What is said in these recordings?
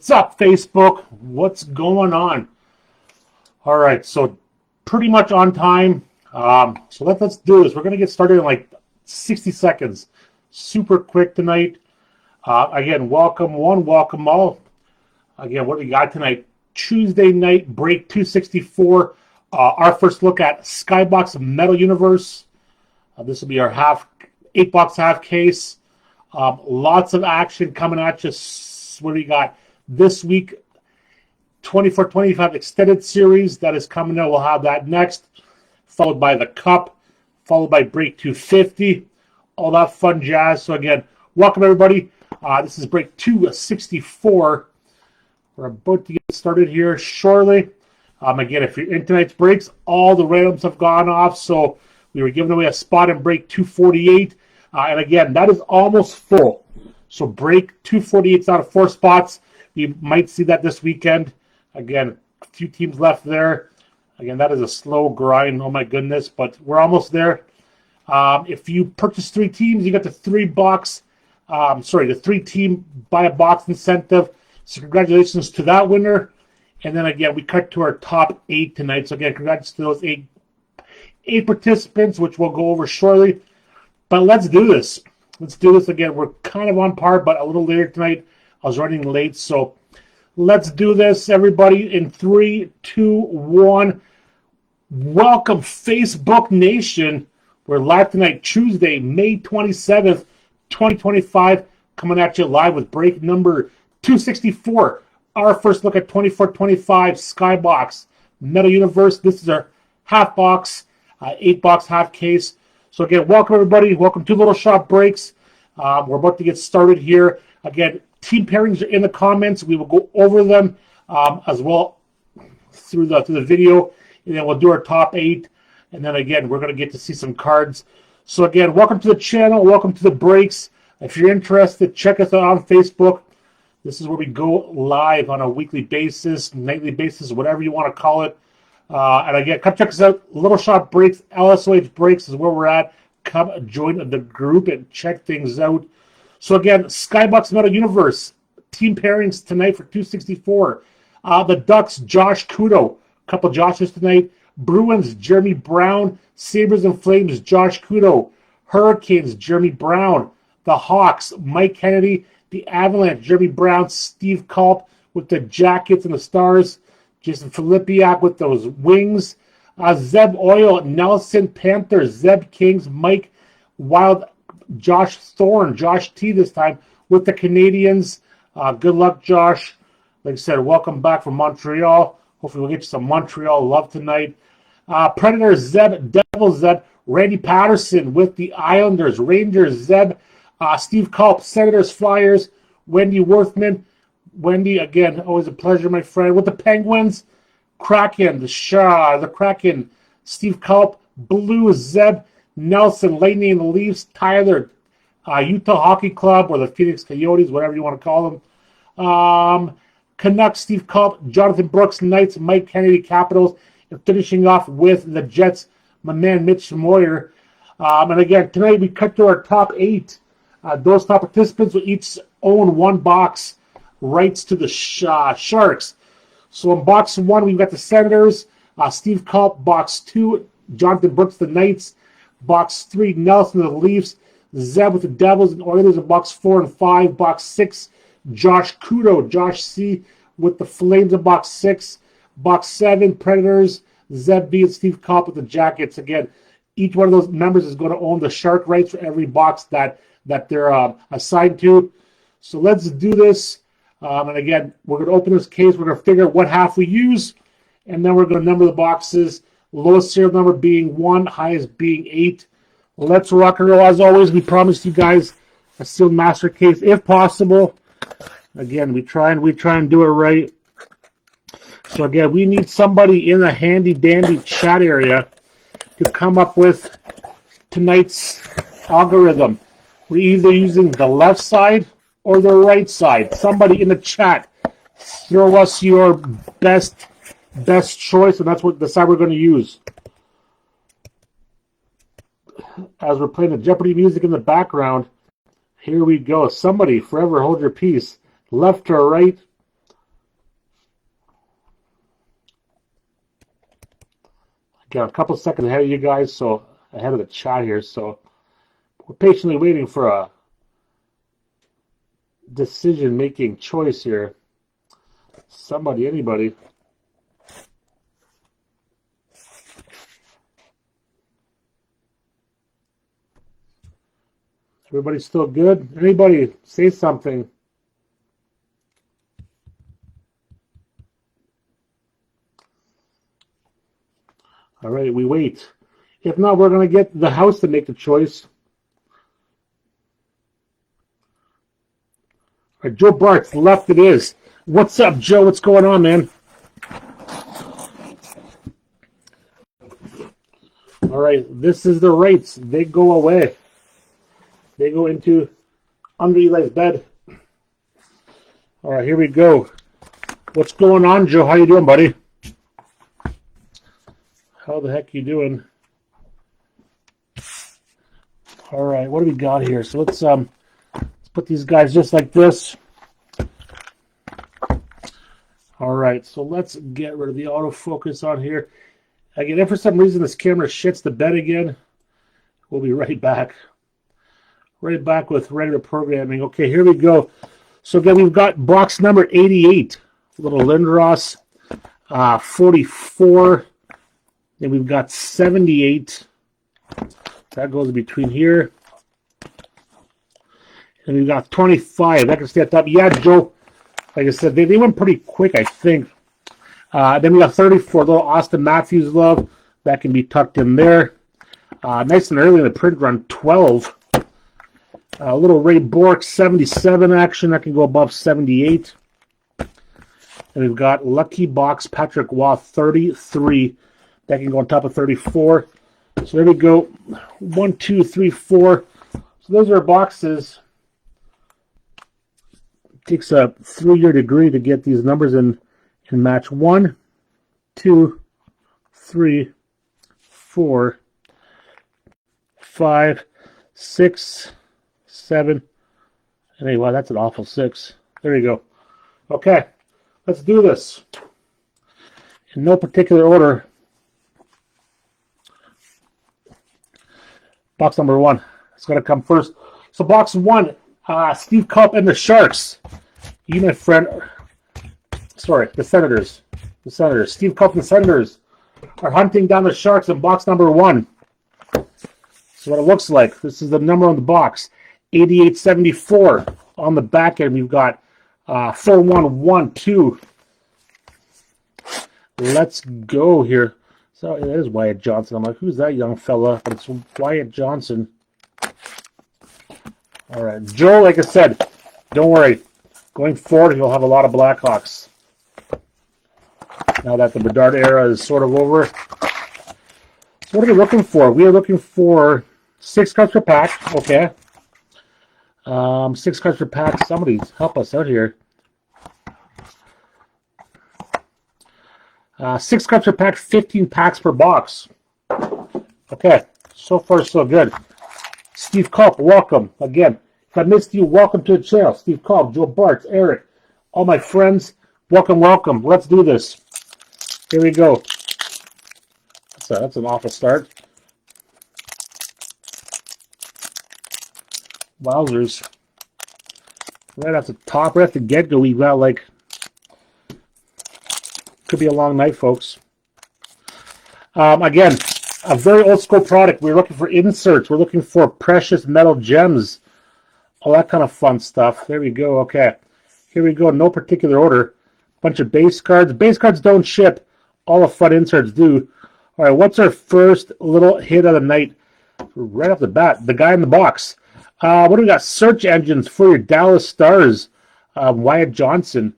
What's up, Facebook? What's going on? All right, so pretty much on time. So let's do this. We're going to get started in like 60 seconds. Super quick tonight. Again, welcome one, welcome all. Again, what do we got tonight? Tuesday night, break 264. Our first look at Skybox Metal Universe. This will be our 8-box half case. Lots of action coming at you. What do we got this week? 24-25 extended series that is coming out. We'll have that next, followed by the Cup, followed by break 250. All that fun jazz. So again, welcome everybody. This is break 264. We're about to get started here shortly. Again, if you're in tonight's breaks, all the randoms have gone off. So we were giving away a spot in break 248. And again, that is almost full. So break 248 is out of 4 spots. You might see that this weekend. Again, a few teams left there. Again, that is a slow grind. Oh my goodness, but we're almost there. If you purchase 3 teams, you get the 3-team buy a box incentive. So congratulations to that winner. And then again, we cut to our top 8 tonight. So again, congrats to those 8 participants, which we'll go over shortly. But let's do this. Let's do this again. We're kind of on par, but a little later tonight. I was running late, so let's do this, everybody. In 3, 2, 1. Welcome, Facebook Nation. We're live tonight, Tuesday, May 27th, 2025. Coming at you live with break number 264. Our first look at 24-25 Skybox Metal Universe. This is our half box, 8-box half case. So again, welcome everybody. Welcome to Little Shop Breaks. We're about to get started here. Again, team pairings are in the comments. We will go over them as well through the video, and then we'll do our top 8. And then again, we're going to get to see some cards. So again, welcome to the channel. Welcome to the breaks. If you're interested, check us out on Facebook. This is where we go live on a weekly basis, nightly basis, whatever you want to call it. And again, come check us out. Little Shop Breaks, LSOH Breaks is where we're at. Come join the group and check things out. So again, Skybox Metal Universe, team pairings tonight for 264. The Ducks, Josh Kudo. A couple Joshes tonight. Bruins, Jeremy Brown. Sabres and Flames, Josh Kudo. Hurricanes, Jeremy Brown. The Hawks, Mike Kennedy. The Avalanche, Jeremy Brown. Steve Culp with the Jackets and the Stars. Jason Filipiak with those Wings. Zeb Oil, Nelson Panthers, Zeb Kings, Mike Wild, Josh Thorne, Josh T this time with the Canadians. Good luck, Josh. Like I said, welcome back from Montreal. Hopefully we'll get you some Montreal love tonight. Predators, Zeb, Devils, Zeb, Randy Patterson with the Islanders, Rangers, Zeb, Steve Culp, Senators, Flyers, Wendy Worthman. Wendy, again, always a pleasure, my friend. With the Penguins, Kraken, the Kraken, Steve Culp, Blues, Zeb, Nelson, Laney and the Leafs, Tyler, Utah Hockey Club, or the Phoenix Coyotes, whatever you want to call them. Canucks, Steve Culp, Jonathan Brooks, Knights, Mike Kennedy, Capitals, and finishing off with the Jets, my man Mitch Moyer. And again, tonight we cut to our top 8. Those top participants will each own 1 box. Rights to the Sharks. So in box 1, we've got the Senators, Steve Culp. Box 2, Jonathan Brooks, the Knights. Box 3, Nelson, the Leafs. Zeb with the Devils and Oilers in box 4 and 5. Box 6, Josh Kudo, Josh C. with the Flames in box 6. Box 7, Predators, Zeb B. and Steve Culp with the Jackets. Again, each one of those members is going to own the Shark rights for every box that they're assigned to. So let's do this. And again, we're going to open this case. We're going to figure out what half we use. And then we're going to number the boxes. Lowest serial number being 1, highest being 8. Let's rock and roll. As always, we promised you guys a sealed master case if possible. Again, we try and do it right. So again, we need somebody in the handy dandy chat area to come up with tonight's algorithm. We're either using the left side or the right side. Somebody in the chat, throw us your best choice, and that's what the side we're going to use. As we're playing the Jeopardy music in the background, here we go. Somebody, forever hold your peace. Left or right? Got a couple seconds ahead of you guys, so ahead of the chat here. So we're patiently waiting for a decision-making choice here. Somebody, anybody. Everybody still good? Anybody say something? All right, we wait. If not, we're going to get the house to make the choice. All right, Joe Bart's left it is. What's up, Joe? What's going on, man? All right, this is the rates. They go away. They go into under Eli's bed. All right, here we go. What's going on, Joe? How you doing, buddy? How the heck you doing? All right, what do we got here? So let's put these guys just like this. All right, so let's get rid of the autofocus on here. Again, if for some reason this camera shits the bed again, we'll be right back. Right back with regular programming. Okay, here we go. So again, we've got box number 88, little Lindros, 44, and we've got 78. That goes between here. And we've got 25. That can stay at the top. Yeah, Joe, like I said, they went pretty quick, I think. Then we got 34, little Austin Matthews love. That can be tucked in there. Nice and early in the print run, 12. A little Ray Bork 77 action that can go above 78. And we've got Lucky Box Patrick Waugh 33 that can go on top of 34. So there we go. 1, 2, 3, 4. So those are our boxes. It takes a 3-year degree to get these numbers in match 1, 2, 3, 4, 5, 6, 7. And hey, wow, that's an awful 6. There you go. Okay, let's do this. In no particular order. Box number 1. It's going to come first. So box 1, Steve Culp and the Sharks. You, my friend. Sorry, the Senators. The Senators. Steve Culp and the Senators are hunting down the Sharks in box number 1. So what it looks like. This is the number on the box. 8874 on the back end. We've got 4112. Let's go here. So it is Wyatt Johnson. I'm like, who's that young fella? But it's Wyatt Johnson. All right, Joe. Like I said, don't worry. Going forward, you'll have a lot of Blackhawks. Now that the Bedard era is sort of over. So what are we looking for? We are looking for 6 cards per pack. Okay. 6 cards per pack. Somebody help us out here. 6 cards per pack, 15 packs per box. Okay, so far so good. Steve Culp, welcome. Again, if I missed you, welcome to the channel. Steve Culp, Joe Bart, Eric, all my friends, welcome, welcome. Let's do this. Here we go. That's an awful start. Wowzers. Right at the top, right at the get-go, we got like... Could be a long night, folks. Again, a very old school product. We're looking for inserts. We're looking for precious metal gems. All that kind of fun stuff. There we go. Okay. Here we go. No particular order. Bunch of base cards. Base cards don't ship. All the fun inserts do. All right. What's our first little hit of the night? Right off the bat. The guy in the box. What do we got? Search engines for your Dallas Stars. Wyatt Johnson.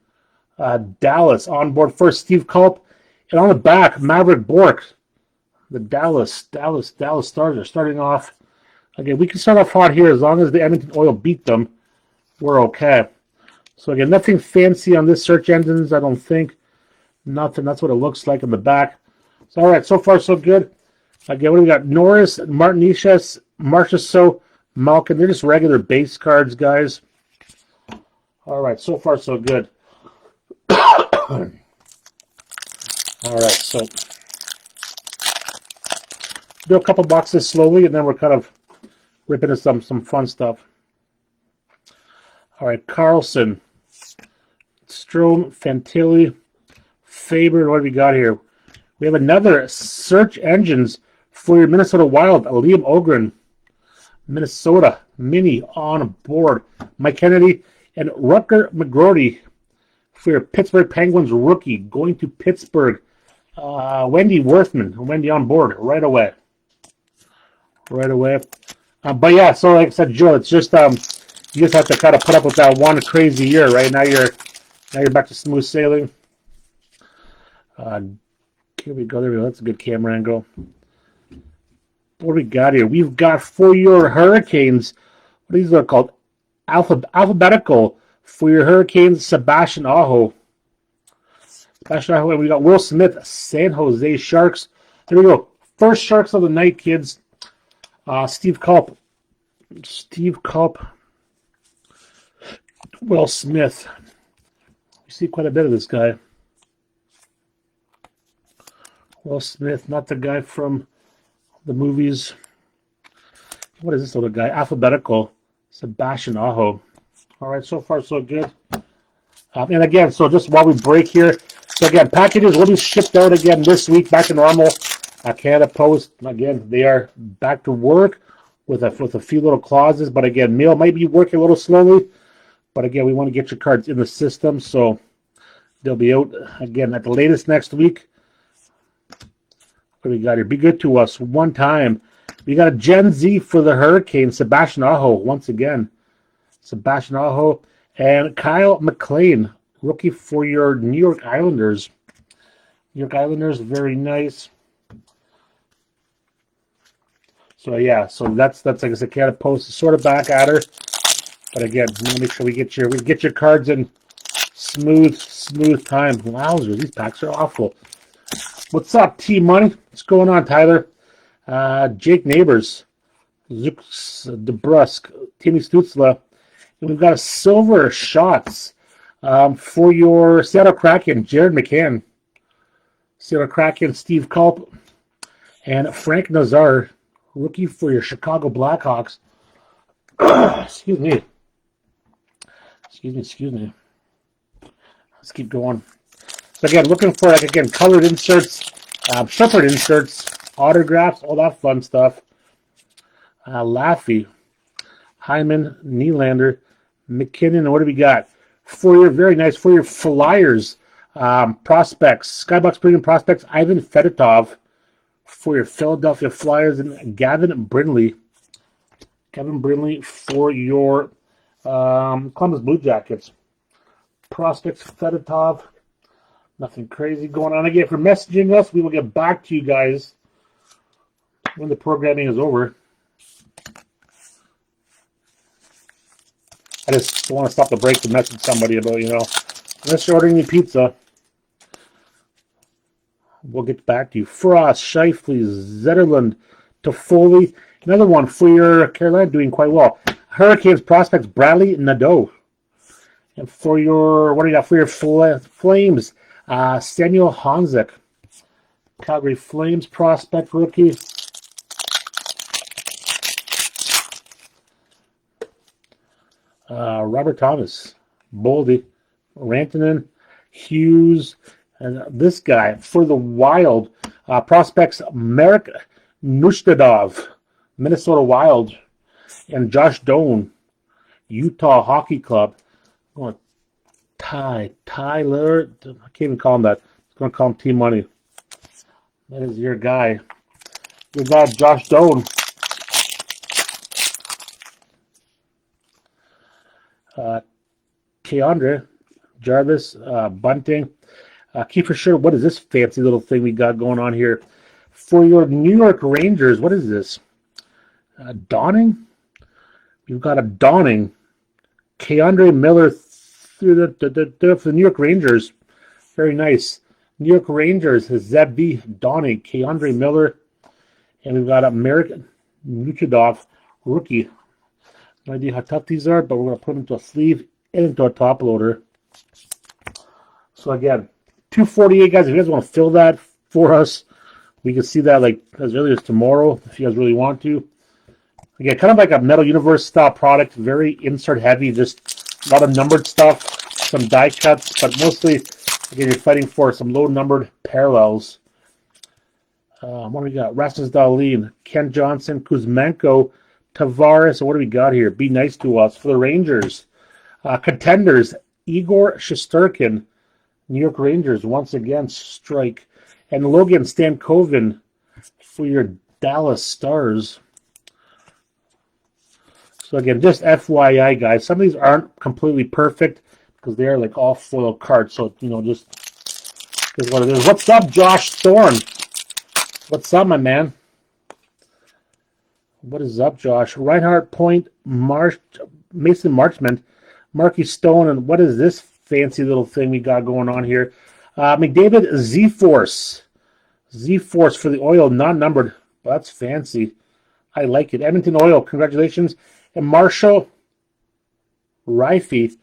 Dallas on board first, Steve Culp, and on the back, Maverick Bork. The Dallas Stars are starting off. Again, we can start off hot here as long as the Edmonton Oil beat them. We're okay. So again, nothing fancy on this search engines, I don't think. Nothing. That's what it looks like in the back. So all right, so far so good. Again, what do we got? Norris, Martinez, Marchessault, Malkin. They're just regular base cards, guys. All right, so far so good. All right, so do a couple boxes slowly, and then we're kind of ripping into some fun stuff. All right, Carlson, Strome, Fantilli, Faber. What do we got here? We have another search engines for your Minnesota Wild. Liam Ogren, Minnesota Mini on board. Mike Kennedy and Rutger McGroarty for your Pittsburgh Penguins rookie going to Pittsburgh. Wendy Worthman, Wendy on board right away. Right away. But yeah, so like I said, Joe, it's just you just have to kind of put up with that one crazy year, right? Now you're back to smooth sailing. Here we go. There we go. That's a good camera angle. What do we got here? We've got for your Hurricanes. What are these called? Alphabetical for your Hurricanes. Sebastian Aho. And we got Will Smith, San Jose Sharks. There we go. First Sharks of the night, kids. Steve Culp. Will Smith. You see quite a bit of this guy. Will Smith, not the guy from the movies. What is this other guy? Alphabetical. Sebastian Aho. All right, so far so good. And again, so just while we break here, so again, packages will be shipped out again this week, back to normal. Canada Post, again, they are back to work with a few little clauses, but again, mail might be working a little slowly. But again, we want to get your cards in the system, so they'll be out again at the latest next week. What do we got here? Be good to us one time. We got a Gen Z for the Hurricanes, Sebastian Aho, once again. Sebastian Aho and Kyle McLean, rookie for your New York Islanders. New York Islanders, very nice. So yeah, so that's like I said, Canada Post is sort of back at her. But again, we want to make sure we get your cards in smooth time. Wowzers, these packs are awful. What's up, T-Money? What's going on, Tyler? Jake Neighbors, Zux DeBrusque, Timmy Stutzla. And we've got a silver shots for your Seattle Kraken, Jared McCann. Seattle Kraken, Steve Culp. And Frank Nazar, rookie for your Chicago Blackhawks. Excuse me. Let's keep going. So again, looking for colored inserts, shepherd inserts, autographs, all that fun stuff. Laffy, Hyman, Nylander, McKinnon. What do we got? For your Flyers prospects, Skybox Premium prospects, Ivan Fedotov for your Philadelphia Flyers, and Gavin Brindley. Kevin Brindley for your Columbus Blue Jackets. Prospects, Fedotov. Nothing crazy going on. Again, for messaging us, we will get back to you guys when the programming is over. I just want to stop the break to message somebody about, unless you're ordering me pizza. We'll get back to you. Frost, Scheifele, Zetterlund, Toffoli. Another one for your Carolina, doing quite well. Hurricanes prospects, Bradley Nadeau. And for your, what do you got for your Flames? Samuel Honzek. Calgary Flames prospect rookie. Robert Thomas. Boldy. Rantanen. Hughes. And this guy for the Wild. Prospects, Marek Nushtadov. Minnesota Wild. And Josh Doan, Utah Hockey Club. I'm going Tyler. I can't even call him that. I'm going to call him T-Money. That is your guy. Your guy, Josh Doan. Keandre Jarvis, Bunting. Keep for sure. What is this fancy little thing we got going on here? For your New York Rangers, what is this? Dawning? You've got a Dawning. Keandre Miller for the New York Rangers. Very nice. New York Rangers, Zebi Dawning, Keandre Miller. And we've got American Nuchadov, rookie. No idea how tough these are, but we're going to put them into a sleeve and into a top loader. So again, 248, guys. If you guys want to fill that for us, We can see that like as early as tomorrow if you guys really want to. Again, kind of like a Metal Universe style product, very insert heavy, just a lot of numbered stuff, some die cuts, but mostly, again, you're fighting for some low numbered parallels. What do we got? Rasmus Dahlin, Ken Johnson, Kuzmenko, Tavares. What do we got here? Be nice to us for the Rangers. Contenders, Igor Shesterkin, New York Rangers, once again, strike. And Logan Stankoven for your Dallas Stars. So again, just FYI, guys, some of these aren't completely perfect because they're like all foil cards. So, you know, just is what it is. What's up, Josh Thorne? What's up, my man? What is up, Josh? Reinhardt Point, Mason Marchment, Marky Stone, and what is this fancy little thing we got going on here? McDavid Z-Force. Z-Force for the Oil, non-numbered. Well, that's fancy. I like it. Edmonton Oil, congratulations. And Marshall Rifey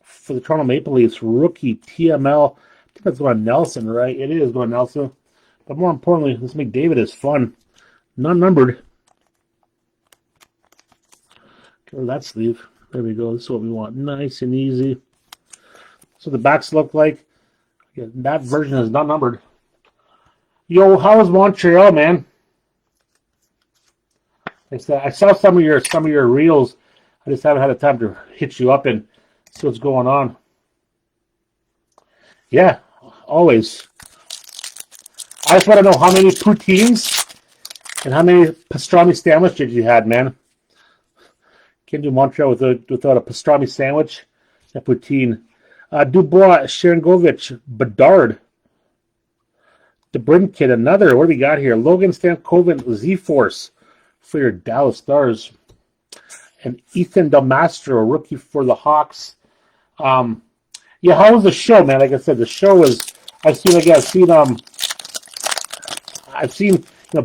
for the Toronto Maple Leafs, rookie TML. I think that's going to Nelson, right? It is going to Nelson. But more importantly, this McDavid is fun. Non-numbered. Get that sleeve. There we go. This is what we want. Nice and easy. So the backs look like. Yeah, that version is not numbered. Yo, how is Montreal, man? I saw some of your reels. I just haven't had the time to hit you up and see what's going on. Yeah, always. I just want to know how many poutines and how many pastrami sandwiches you had, man. Can't do Montreal without a pastrami sandwich and poutine. Dubois, Sharangovich, Bedard, DeBrincat, another. What do we got here? Logan Stankoven, Z-Force for your Dallas Stars. And Ethan Delmastro, rookie for the Hawks. Yeah, how was the show, man? Like I said, the show was. I've seen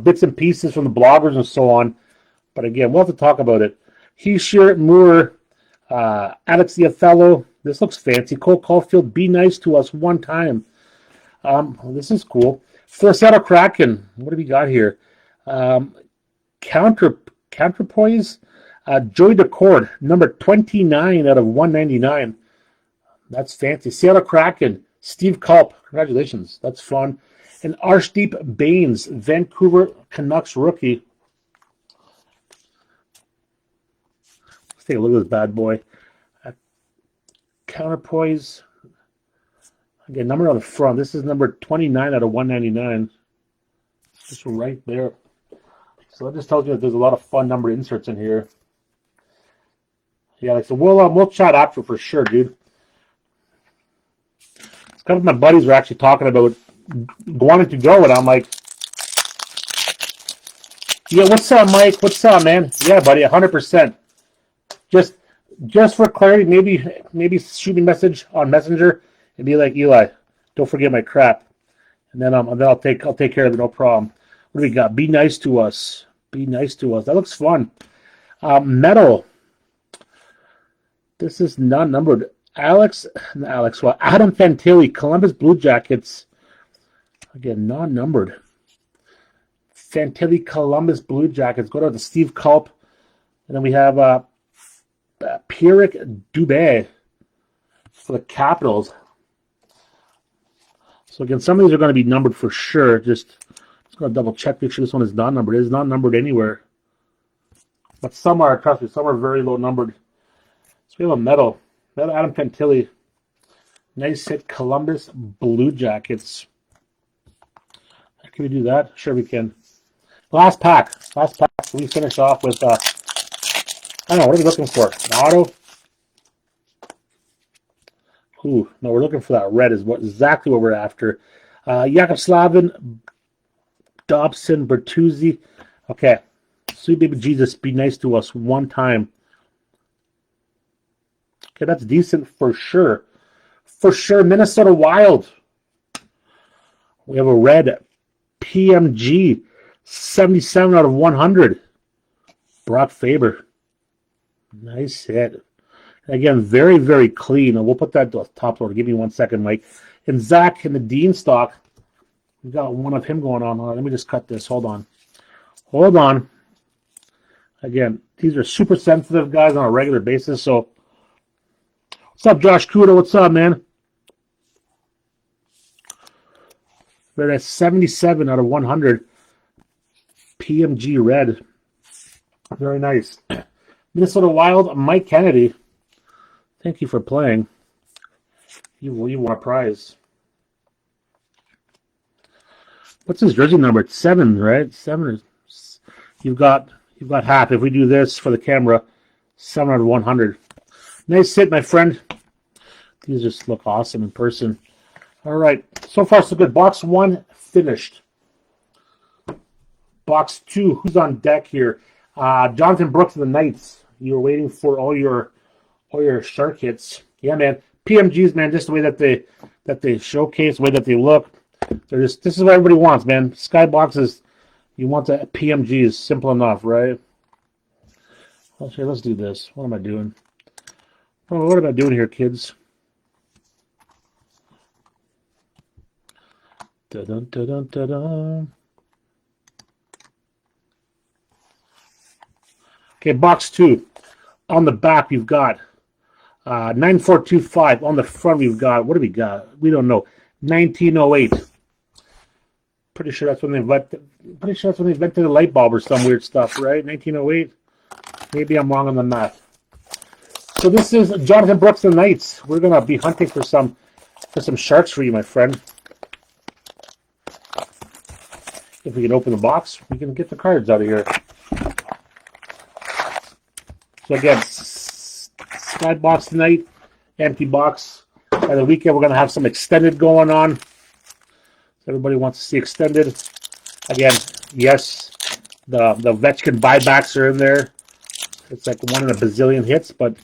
bits and pieces from the bloggers and so on. But again, we'll have to talk about it. Heisher, Moore, Alex Diathello. This looks fancy. Cole Caulfield, be nice to us one time. This is cool. For Seattle Kraken, what do we got here? Counterpoise, Joey Decord, number 29 out of 199. That's fancy. Seattle Kraken, Steve Culp, congratulations. That's fun. And Arshdeep Baines, Vancouver Canucks rookie. Let's take a look at this bad boy. Counterpoise. Again, number on the front. This is number 29 out of 199. Just right there. So that just tells you that there's a lot of fun number inserts in here. Yeah, so we'll chat after for sure, dude. A couple of my buddies were actually talking about wanting to go, and I'm like, yeah, what's up, Mike? What's up, man? Yeah, buddy, 100%. Just for clarity, maybe shoot me a message on Messenger and be like, Eli, don't forget my crap, and then I'll take care of it, no problem. What do we got? Be nice to us. Be nice to us. That looks fun. Metal. This is not numbered. Adam Fantilli, Columbus Blue Jackets. Again, non-numbered. Fantilli, Columbus Blue Jackets. Go down to Steve Culp. And then we have Pierrick Dubé for the Capitals. So again, some of these are going to be numbered for sure. Just going to double check, make sure this one is not numbered. It is not numbered anywhere. But some are, trust me, some are very low numbered. So we have a metal. Adam Fantilli. Nice hit, Columbus Blue Jackets. Can we do that? Sure we can. Last pack. We finish off with, I don't know, what are we looking for? An auto? Ooh, no, we're looking for that red is exactly what we're after. Jakub Slavin, Dobson, Bertuzzi. Okay. Sweet baby Jesus, be nice to us one time. Okay, that's decent for sure. For sure, Minnesota Wild. We have a red PMG, 77 out of 100. Brock Faber. Nice hit. Again, very, very clean. And we'll put that to the top loader. Give me 1 second, Mike. And Zach in the Dean stock. We've got one of him going on. Let me just cut this. Hold on. Hold on. Again, these are super sensitive guys on a regular basis. So, what's up, Josh Kudo? What's up, man? They're at 77 out of 100. PMG red. Very nice. Minnesota Wild, Mike Kennedy. Thank you for playing. You won a prize. What's his jersey number? It's 7, right? 7. You've got half. If we do this for the camera, 7 out of 100. Nice hit, my friend. These just look awesome in person. All right. So far, so good. Box 1 finished. Box 2. Who's on deck here? Jonathan Brooks of the Knights. You were waiting for all your shark hits. Yeah, man. PMGs, man. Just the way that they showcase, the way that they look. They're just, this is what everybody wants, man. Skybox is, you want the PMGs. Simple enough, right? Okay, let's do this. What am I doing? Oh, what am I doing here, kids? Dun, dun, dun, dun, dun. Okay, box 2. On the back, we've got 9425. On the front, we've got, what do we got? We don't know. 1908. Pretty sure that's when they invented the light bulb or some weird stuff, right? 1908. Maybe I'm wrong on the math. So this is Jonathan Brooks and the Knights. We're gonna be hunting for some sharks for you, my friend. If we can open the box, we can get the cards out of here. So again, Skybox tonight, empty box. By the weekend, we're going to have some extended going on. Everybody wants to see extended. Again, yes, the Vetchkin buybacks are in there. It's like 1 in a bazillion hits, but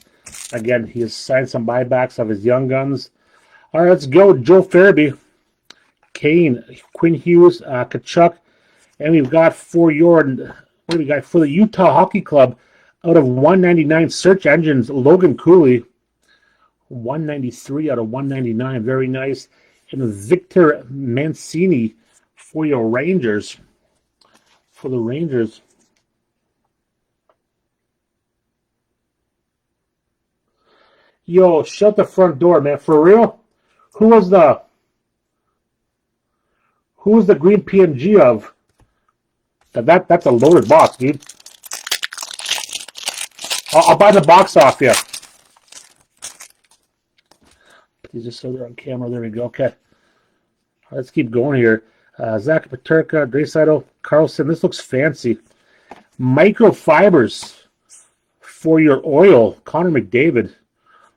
again, he has signed some buybacks of his young guns. All right, let's go. Joe Farabee, Kane, Quinn Hughes, Kachuk, and we've got for the Utah Hockey Club. Out of 199 search engines, Logan Cooley. 193 out of 199. Very nice. And Victor Mancini for your Rangers. For the Rangers. Yo, shut the front door, man. For real? Who was the green PMG of? That's a loaded box, dude. I'll buy the box off you. These just so they're on camera. There we go. Okay. Let's keep going here. Zach Paterka, Draisaitl, Carlson. This looks fancy. Microfibers for your oil. Connor McDavid.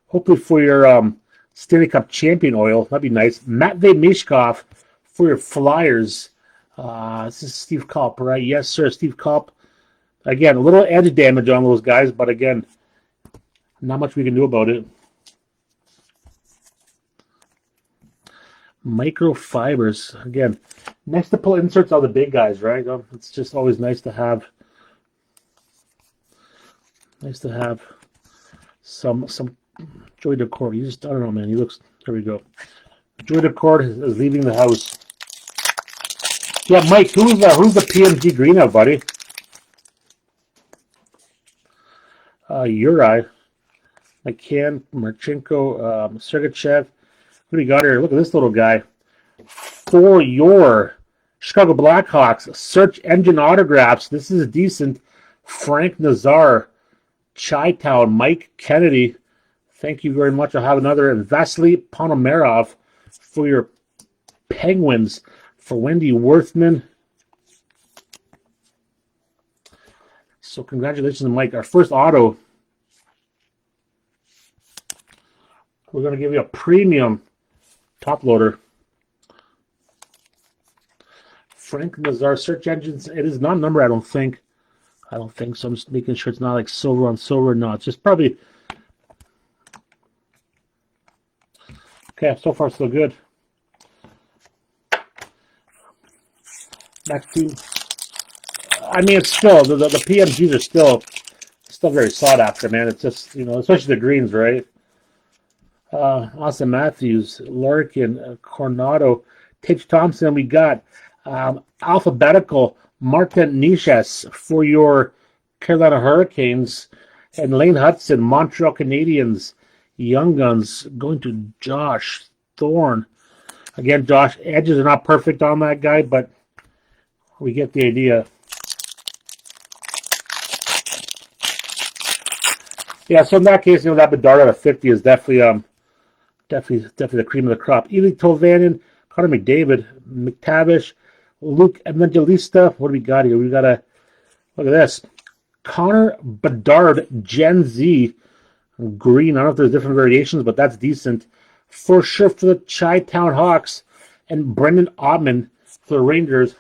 Hopefully for your Stanley Cup champion oil. That'd be nice. Matvey Mishkov for your Flyers. This is Steve Kopp, right? Yes, sir. Steve Kopp. Again, a little edge damage on those guys, but again, not much we can do about it. Microfibers. Again, nice to pull inserts out of the big guys, right? It's just always nice to have some Joy Decord. I don't know, man. He looks, there we go. Joy Decord is leaving the house. Yeah, Mike, who's the PMG green out, buddy? Uri, McCann, Marchenko, Sergachev. What do we got here? Look at this little guy. For your Chicago Blackhawks, search engine autographs. This is decent. Frank Nazar, Chi-Town, Mike Kennedy. Thank you very much. I'll have another. And Vasily Ponomarov for your Penguins. For Wendy Worthman. So congratulations, Mike. Our first auto. We're going to give you a premium top loader. Frank Nazar search engines. It is not numbered, I don't think. I don't think so. I'm just making sure it's not like silver on silver. No, it's just probably. Okay, so far so good. Next team. I mean, it's still the PMGs are still very sought after, man. It's just, you know, especially the greens, right? Austin Matthews, Larkin, Coronado, Tage Thompson. We got alphabetical Martin Niches for your Carolina Hurricanes, and Lane Hudson, Montreal Canadiens. Young Guns going to Josh Thorne. Again, Josh, edges are not perfect on that guy, but we get the idea. Yeah, so in that case, that Bedard out of 50 is definitely the cream of the crop. Eli Tolvanen, Connor McDavid, McTavish, Luke Evangelista. What do we got here? We got a look at this. Connor Bedard, Gen Z, green. I don't know if there's different variations, but that's decent. For sure for the Chi-Town Hawks, and Brendan Ottman for the Rangers.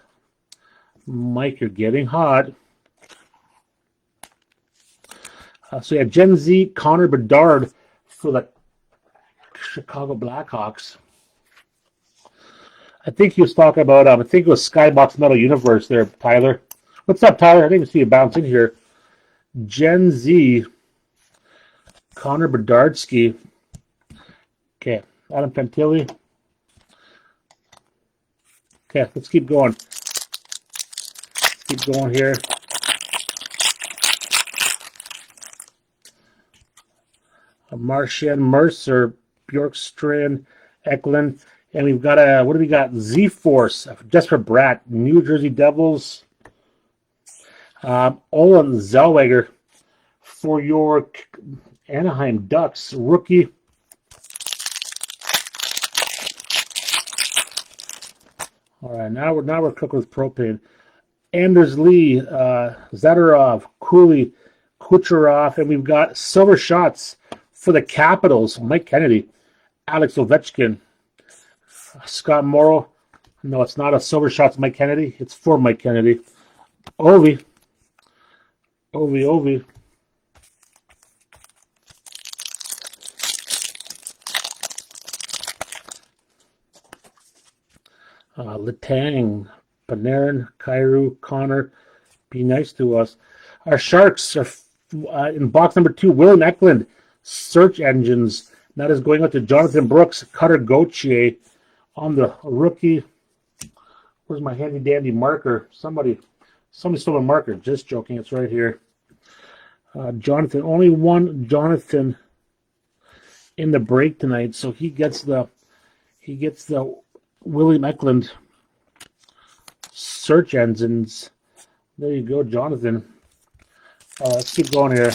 Mike, you're getting hot. So yeah, Gen Z, Connor Bedard for the Chicago Blackhawks. I think he was talking about, I think it was Skybox Metal Universe there, Tyler. What's up, Tyler? I didn't even see you bounce in here. Gen Z, Connor Bedardski. Okay, Adam Fantilli. Okay, let's keep going. Keep going here. Marchand, Mercer, Bjorkstrand, Eklund, and we've got what do we got? Z-Force, just for Brat, New Jersey Devils. Olin Zellweger for your Anaheim Ducks, rookie. All right, now we're cooking with propane. Anders Lee, Zadorov, Cooley, Kucherov, and we've got silver shots for the Capitals, Mike Kennedy, Alex Ovechkin, Scott Morrow. No, it's not a silver shots Mike Kennedy. It's for Mike Kennedy. Ovi. Letang, Panarin, Kyrou, Connor. Be nice to us. Our Sharks are in box number 2, William Eklund. Search engines. That is going out to Jonathan Brooks, Cutter Gauthier on the rookie. Where's my handy dandy marker? Somebody stole my marker. Just joking. It's right here. Jonathan. Only one Jonathan in the break tonight, so he gets the William Eklund search engines. There you go, Jonathan. Let's keep going here.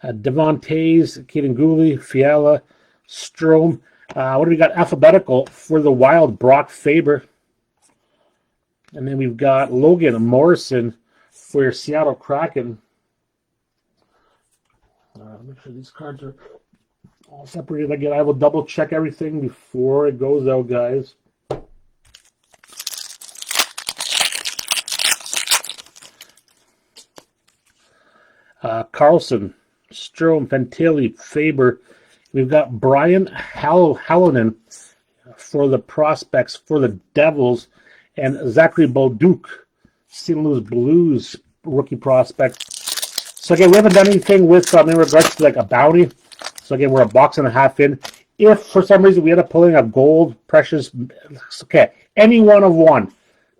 Devontae's, Kaden Gooley, Fiala, Strome. What do we got? Alphabetical for the Wild, Brock Faber. And then we've got Logan Morrison for your Seattle Kraken. Make sure these cards are all separated again. I will double check everything before it goes out, guys. Carlson, Strome, Fantilli, Faber. We've got Brian Hallinan for the prospects for the Devils, and Zachary Bolduc, St. Louis Blues rookie prospect. So again, we haven't done anything with in regards to like a bounty. So again, we're a box and a half in. If for some reason we end up pulling a gold, precious, okay, any one of one,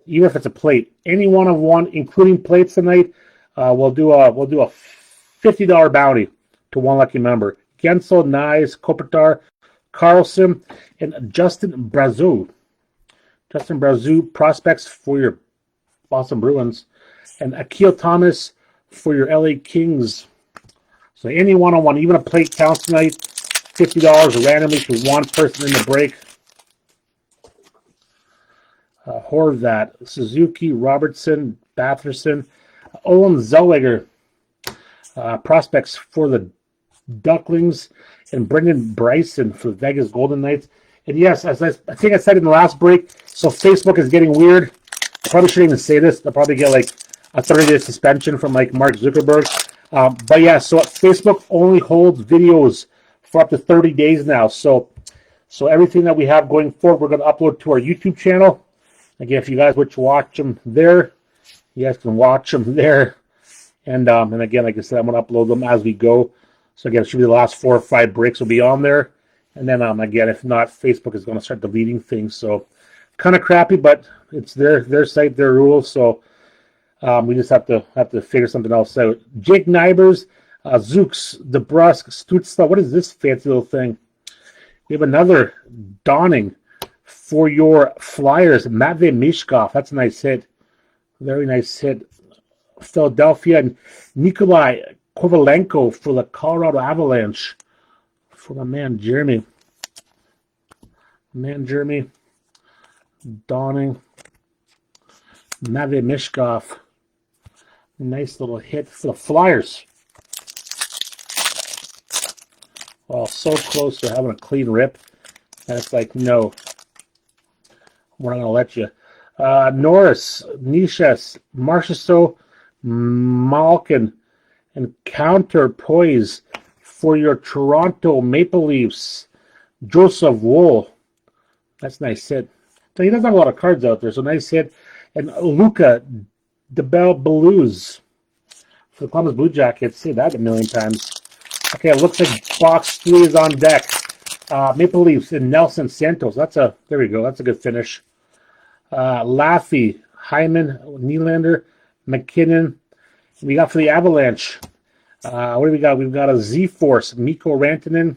even if it's a plate, any one of one, including plates tonight, we'll do a $50 bounty to one lucky member. Gensel, Nyes, Kopitar, Carlson, and Justin Brazeau. Justin Brazeau prospects for your Boston Bruins, and Akil Thomas for your LA Kings. So any one-on-one, even a plate counts tonight. $50 randomly to one person in the break. Horvat, Suzuki, Robertson, Batherson, Olin Zellweger, prospects for the Ducklings, and Brendan Bryson for the Vegas Golden Knights. And yes, as I think I said in the last break, so Facebook is getting weird. I probably shouldn't even say this. They'll probably get like a 30-day suspension from like Mark Zuckerberg. But yeah, so Facebook only holds videos for up to 30 days now. So everything that we have going forward, we're going to upload to our YouTube channel. Again, if you guys wish to watch them there, you guys can watch them there. And again, like I said, I'm going to upload them as we go. So again, it should be the last 4 or 5 breaks will be on there. And then again, if not, Facebook is going to start deleting things. So kind of crappy, but it's their site, their rules. So we just have to figure something else out. Jake Nibers, Zooks, DeBrusque, Stutza. What is this fancy little thing? We have another Dawning for your Flyers. Matvey Mishkov. That's a nice hit. Very nice hit. Philadelphia and Nikolai Kovalenko for the Colorado Avalanche. For my man Jeremy. Dawning. Matvey Mishkov. Nice little hit for the Flyers. Well, so close to having a clean rip. And it's like, no. We're not going to let you. Norris, Nishes, Marchessault, Malkin, and counterpoise for your Toronto Maple Leafs. Joseph Wool. That's a nice hit. So he doesn't have a lot of cards out there, so nice hit. And Luca DeBell-Belouz for the Columbus Blue Jackets. Say that a million times. Okay, it looks like box 3 is on deck. Maple Leafs and Nelson Santos. There we go. That's a good finish. Laffy, Hyman, Nylander, McKinnon. We got for the Avalanche. What do we got? We've got a Z-Force, Mikko Rantanen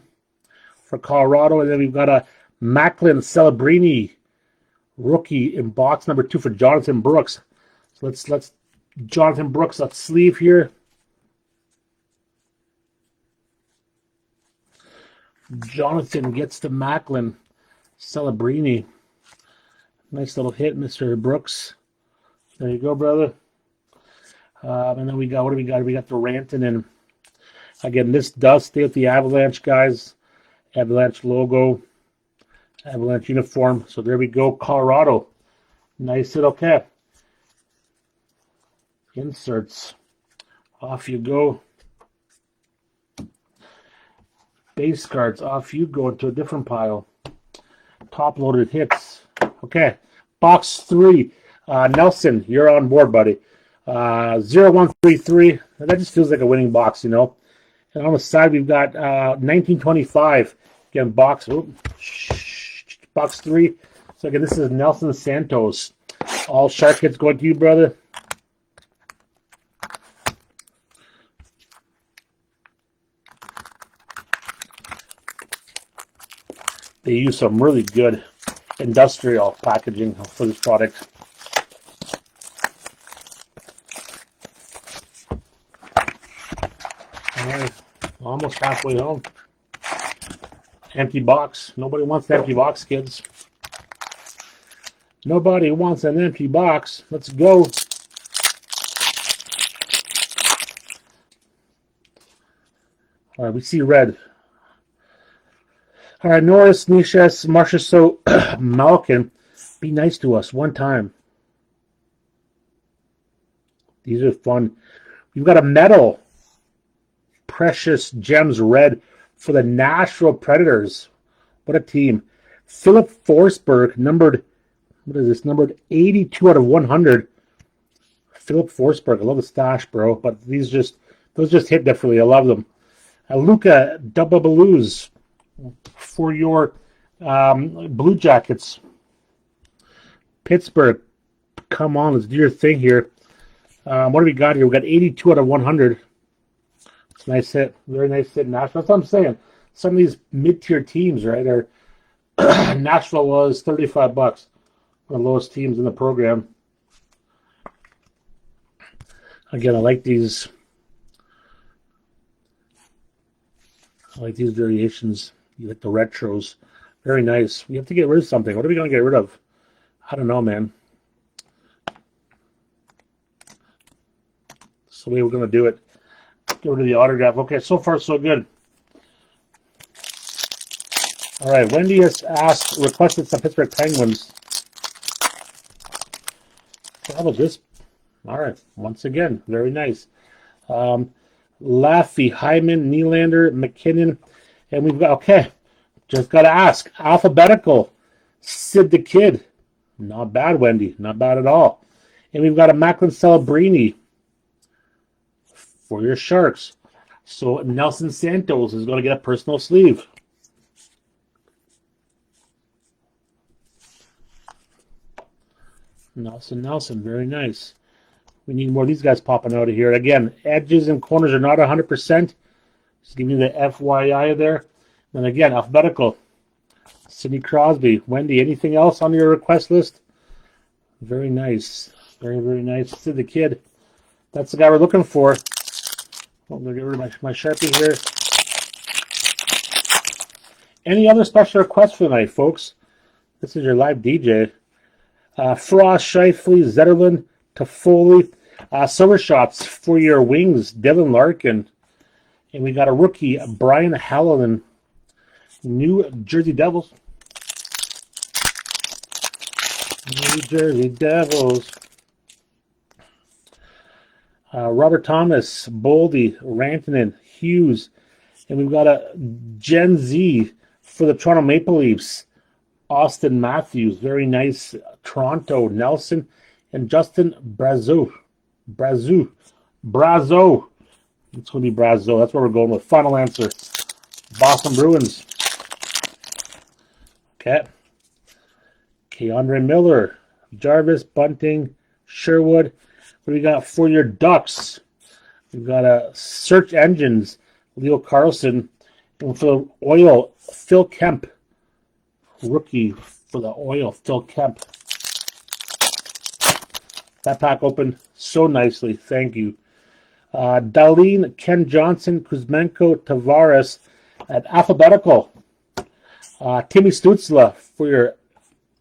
for Colorado, and then we've got a Macklin Celebrini rookie in box number 2 for Jonathan Brooks. So let's Jonathan Brooks, let's sleeve here. Jonathan gets to Macklin Celebrini. Nice little hit, Mr. Brooks. There you go, brother. And then we got, what do we got? We got the Rantanen. Again, this does stay with the Avalanche, guys. Avalanche logo. Avalanche uniform. So there we go, Colorado. Nice hit, okay. Inserts. Off you go. Base cards. Off you go into a different pile. Top-loaded hits. Okay. Box 3. Nelson, you're on board, buddy. 0133. That just feels like a winning box, you know. And on the side, we've got 1925. Again, box 3. So again, this is Nelson Santos. All shark hits going to you, brother. They use some really good industrial packaging for this product. All right, almost halfway home. Empty box. Nobody wants an empty box, kids. Nobody wants an empty box. Let's go. All right, we see red. All right, Norris, Nishes, Marchessault, Malkin. Be nice to us one time. These are fun. We've got a medal. Precious Gems red for the Nashville Predators. What a team. Philip Forsberg, numbered 82 out of 100. Philip Forsberg, I love the stash, bro. But those just hit differently. I love them. Luca DeBell-Belouz for your Blue Jackets. Pittsburgh, come on, let's do your thing here. What do we got here? We got 82 out of 100. It's a nice hit. Very nice hit, Nashville. That's what I'm saying. Some of these mid-tier teams, right, are Nashville was $35. One of the lowest teams in the program. Again, I like these variations. You like the retros. Very nice. We have to get rid of something. What are we going to get rid of? I don't know, man. That's the way we're going to do it. Get rid of the autograph. Okay, so far so good. All right, Wendy has requested some Pittsburgh Penguins. How about this? All right, once again, very nice. Laffy, Hyman, Nylander, McKinnon, and we've got, okay, just got to ask, alphabetical, Sid the Kid. Not bad, Wendy, not bad at all. And we've got a Macklin Celebrini for your Sharks. So Nelson Santos is going to get a personal sleeve. Nelson, very nice. We need more of these guys popping out of here. Again, edges and corners are not 100%. Just giving you the FYI there. And again, alphabetical. Sidney Crosby, Wendy, anything else on your request list? Very nice. Very, very nice. Sid the Kid. That's the guy we're looking for. I'm going to get rid of my Sharpie here. Any other special requests for tonight, folks? This is your live DJ. Frost, Shifley, Zetterlund, Toffoli. Silver shots for your wings, Dylan Larkin. And we got a rookie, Brian Halloran. New Jersey Devils. New Jersey Devils. Robert Thomas, Boldy, Rantanen, Hughes. And we've got a Gen Z for the Toronto Maple Leafs. Austin Matthews, very nice. Toronto, Nelson. And Justin Brazeau. It's going to be Brazeau. That's where we're going with. Final answer. Boston Bruins. Okay. Keandre Miller. Jarvis, Bunting, Sherwood. What do we got for your Ducks? We've got a Search Engines. Leo Carlson. And for the Oil, Phil Kemp. Rookie for the Oil, Phil Kemp. That pack opened so nicely. Thank you. Darlene, Ken Johnson, Kuzmenko, Tavares at alphabetical. Timmy Stutzla for your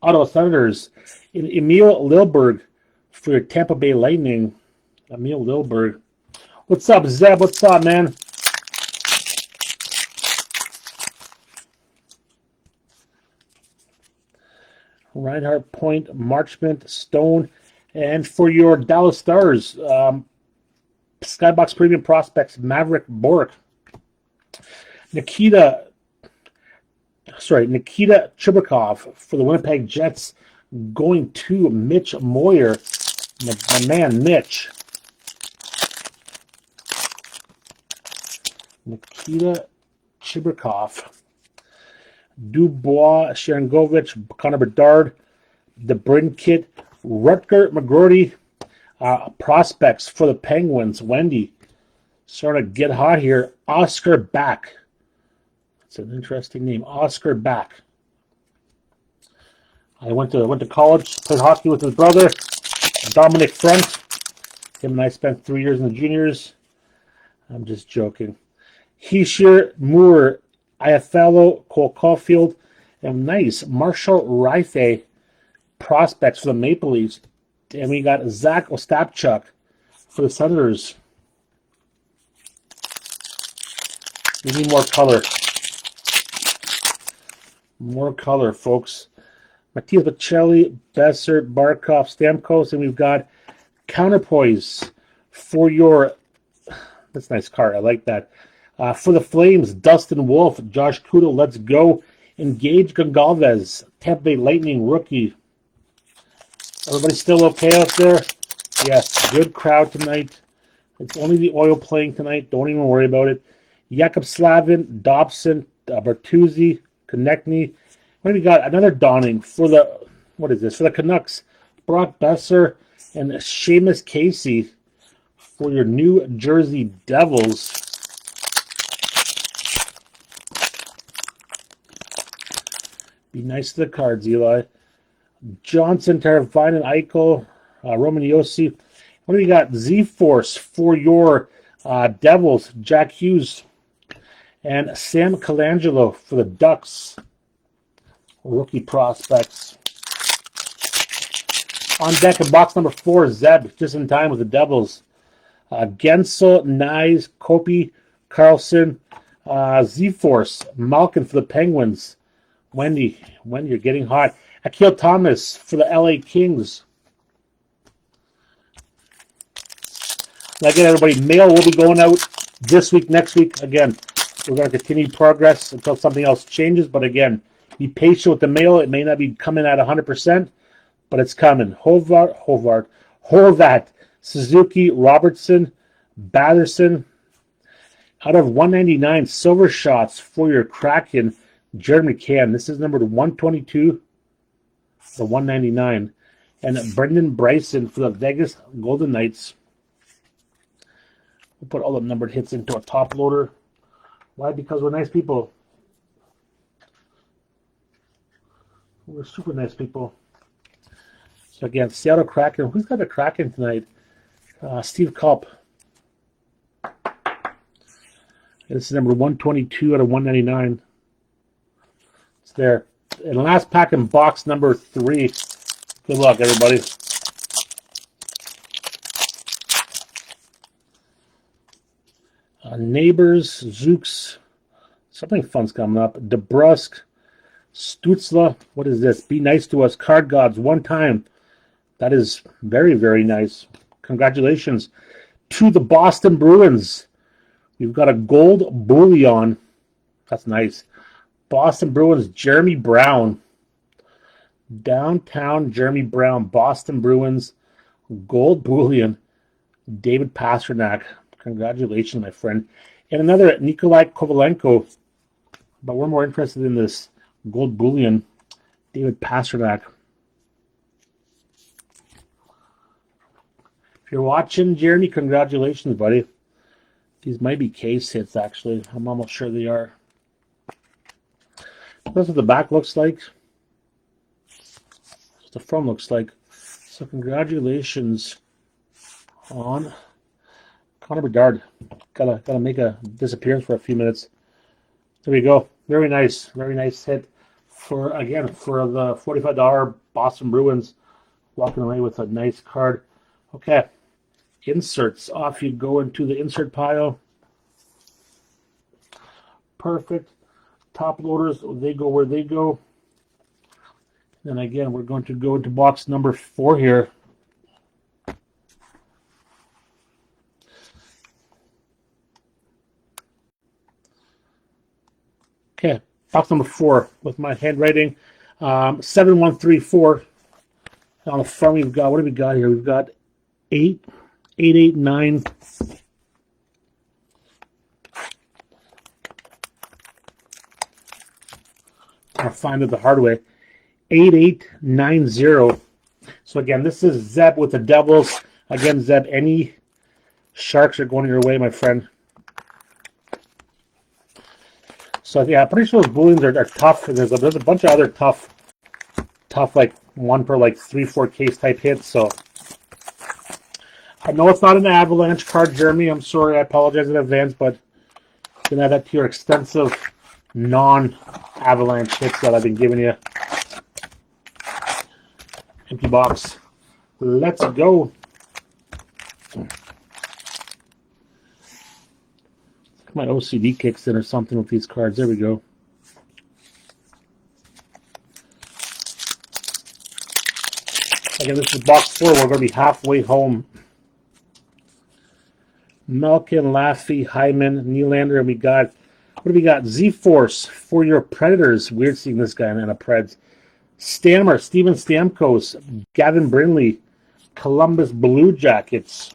Ottawa Senators. Emil Lilberg for your Tampa Bay Lightning. Emil Lilberg. What's up, Zeb? What's up, man? Reinhardt, Point, Marchment, Stone. And for your Dallas Stars, Skybox Premium Prospects, Maverick Bork. Nikita Chibrikov for the Winnipeg Jets, going to Mitch Moyer. My man, Mitch. Nikita Chibrikov. Dubois, Sharangovich, Connor Bedard, the Bryn Kit, Rutger McGroarty, prospects for the Penguins. Wendy, sort of get hot here. Oscar Back. That's an interesting name. Oscar Back. I went to college, played hockey with his brother, Dominic Front. Him and I spent 3 years in the juniors. I'm just joking. Heisher, Moore, Iafallo, Cole Caulfield, and nice Marshall Rife prospects for the Maple Leafs. And we got Zach Ostapchuk for the Senators. We need more color. More color, folks. Matthias Bocelli, Besser, Barkov, Stamkos, and we've got Counterpoise for your... That's a nice card. I like that. For the Flames, Dustin Wolf, Josh Kudo, let's go. Engage Gongalves, Tampa Bay Lightning rookie. Everybody still okay out there? Yes, good crowd tonight. It's only the Oil playing tonight. Don't even worry about it. Jakub Slavin, Dobson, Bertuzzi, Konechny. What do we got? Another dawning for the, what is this? For the Canucks, Brock Besser and Seamus Casey for your New Jersey Devils. Be nice to the cards, Eli. Johnson, Teravainen, Eichel, Roman Yossi. What do we got? Z-Force for your Devils, Jack Hughes. And Sam Colangelo for the Ducks. Rookie prospects. On deck in box number 4, Zeb, just in time with the Devils. Gensel, Nyes, Kopi, Carlson, Z-Force, Malkin for the Penguins. Wendy, you're getting hot. Akil Thomas for the LA Kings. And again, everybody, mail will be going out this week, next week. Again, we're going to continue progress until something else changes. But again, be patient with the mail. It may not be coming at 100%, but it's coming. Horvat, Suzuki, Robertson, Batherson. Out of 199 silver shots for your Kraken, Jared McCann. This is numbered 122 to 199. And Brendan Bryson for the Vegas Golden Knights. We'll put all the numbered hits into a top loader. Why? Because we're nice people. We're super nice people. So again, Seattle Kraken. Who's got the Kraken tonight? Steve Culp. This is number 122 out of 199. It's there. And last pack in box number 3. Good luck, everybody. Neighbors, Zooks. Something fun's coming up. DeBrusque. Stutzla. What is this? Be nice to us. Card Gods. One time. That is very, very nice. Congratulations to the Boston Bruins. We've got a gold bullion. That's nice. Boston Bruins, Jeremy Brown. Downtown Jeremy Brown. Boston Bruins, gold bullion. David Pastrnak. Congratulations, my friend. And another Nikolai Kovalenko. But we're more interested in this gold bullion. David Pastrnak. If you're watching, Jeremy, congratulations, buddy. These might be case hits, actually. I'm almost sure they are. That's what the back looks like. That's what the front looks like. So congratulations on Connor Bedard. Gotta make a disappearance for a few minutes. There we go. Very nice hit for the $45 Boston Bruins. Walking away with a nice card. Okay. Inserts. Off you go into the insert pile. Perfect. Top loaders, they go where they go. And again, we're going to go into box number 4 here. Okay, box number 4 with my handwriting. 7134. On the front, we've got, what do we got here? We've got 8, 8, 8, 9. I'll find it the hard way. 8890. So again, this is Zeb with the Devils. Again, Zeb, any Sharks are going your way, my friend. So yeah, I'm pretty sure those bullions are tough. There's a bunch of other tough like one per like 3-4 case type hits. So I know it's not an Avalanche card, Jeremy. I'm sorry. I apologize in advance, but you can add that to your extensive non-Avalanche hits that I've been giving you. Empty box. Let's go. My OCD kicks in or something with these cards. There we go. Again, this is box 4. We're going to be halfway home. Malkin, Laffy, Hyman, Nylander, and we got, what do we got? Z-Force for your Predators. Weird seeing this guy in a Preds. Stammer, Steven Stamkos, Gavin Brindley, Columbus Blue Jackets.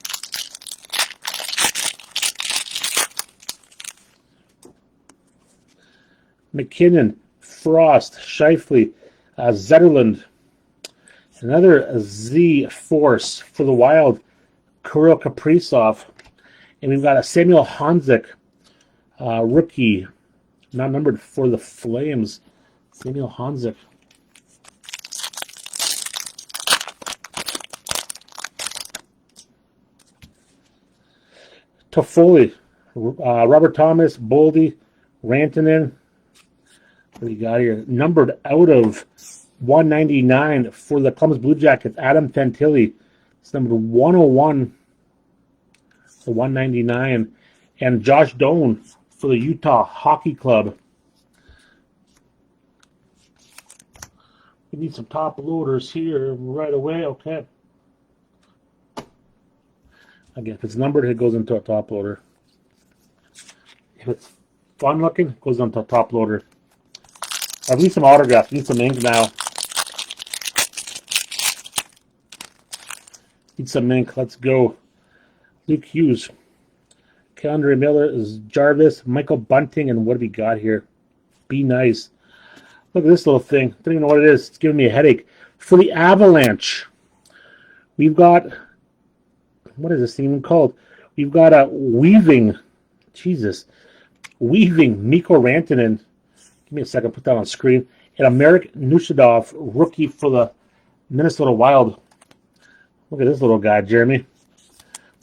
McKinnon, Frost, Scheifele, Zetterlund. Another Z-Force for the Wild, Kirill Kaprizov. And we've got a Samuel Honzek, rookie, not numbered for the Flames. Samuel Honzek. Toffoli, Robert Thomas, Boldy, Rantanen. What do we got here? Numbered out of 199 for the Columbus Blue Jackets, Adam Fantilli. It's number 101 for 199. And Josh Doan for the Utah Hockey Club. We need some top loaders here right away. Okay. Again, if it's numbered, it goes into a top loader. If it's fun looking, it goes into a top loader. I need some autographs. I need some ink now. Need some ink. Let's go. Luke Hughes. Keandre Miller is Jarvis, Michael Bunting, and what have we got here? Be nice. Look at this little thing. I don't even know what it is. It's giving me a headache. For the Avalanche, We've got, what is this thing even called? We've got a Weaving, Weaving, Mikko Rantanen. Give me a second, put that on screen. And Amerik Nushadov, rookie for the Minnesota Wild. Look at this little guy, Jeremy.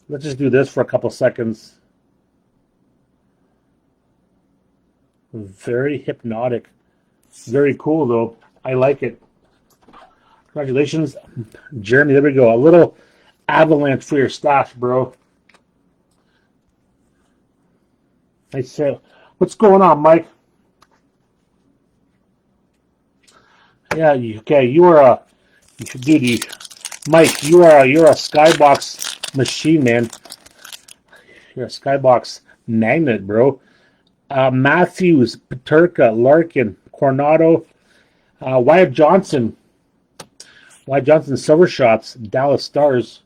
Let's just do this for a couple seconds. Very hypnotic. Very cool, though. I like it. Congratulations, Jeremy. There we go. A little avalanche for your stash, bro. Nice sale. What's going on, Mike? Yeah, okay. You are a, dude. Mike, you're a Skybox machine, man. You're a Skybox magnet, bro. Matthews, Peterka, Larkin, Coronado, Wyatt Johnson. Wyatt Johnson, Silver Shots, Dallas Stars.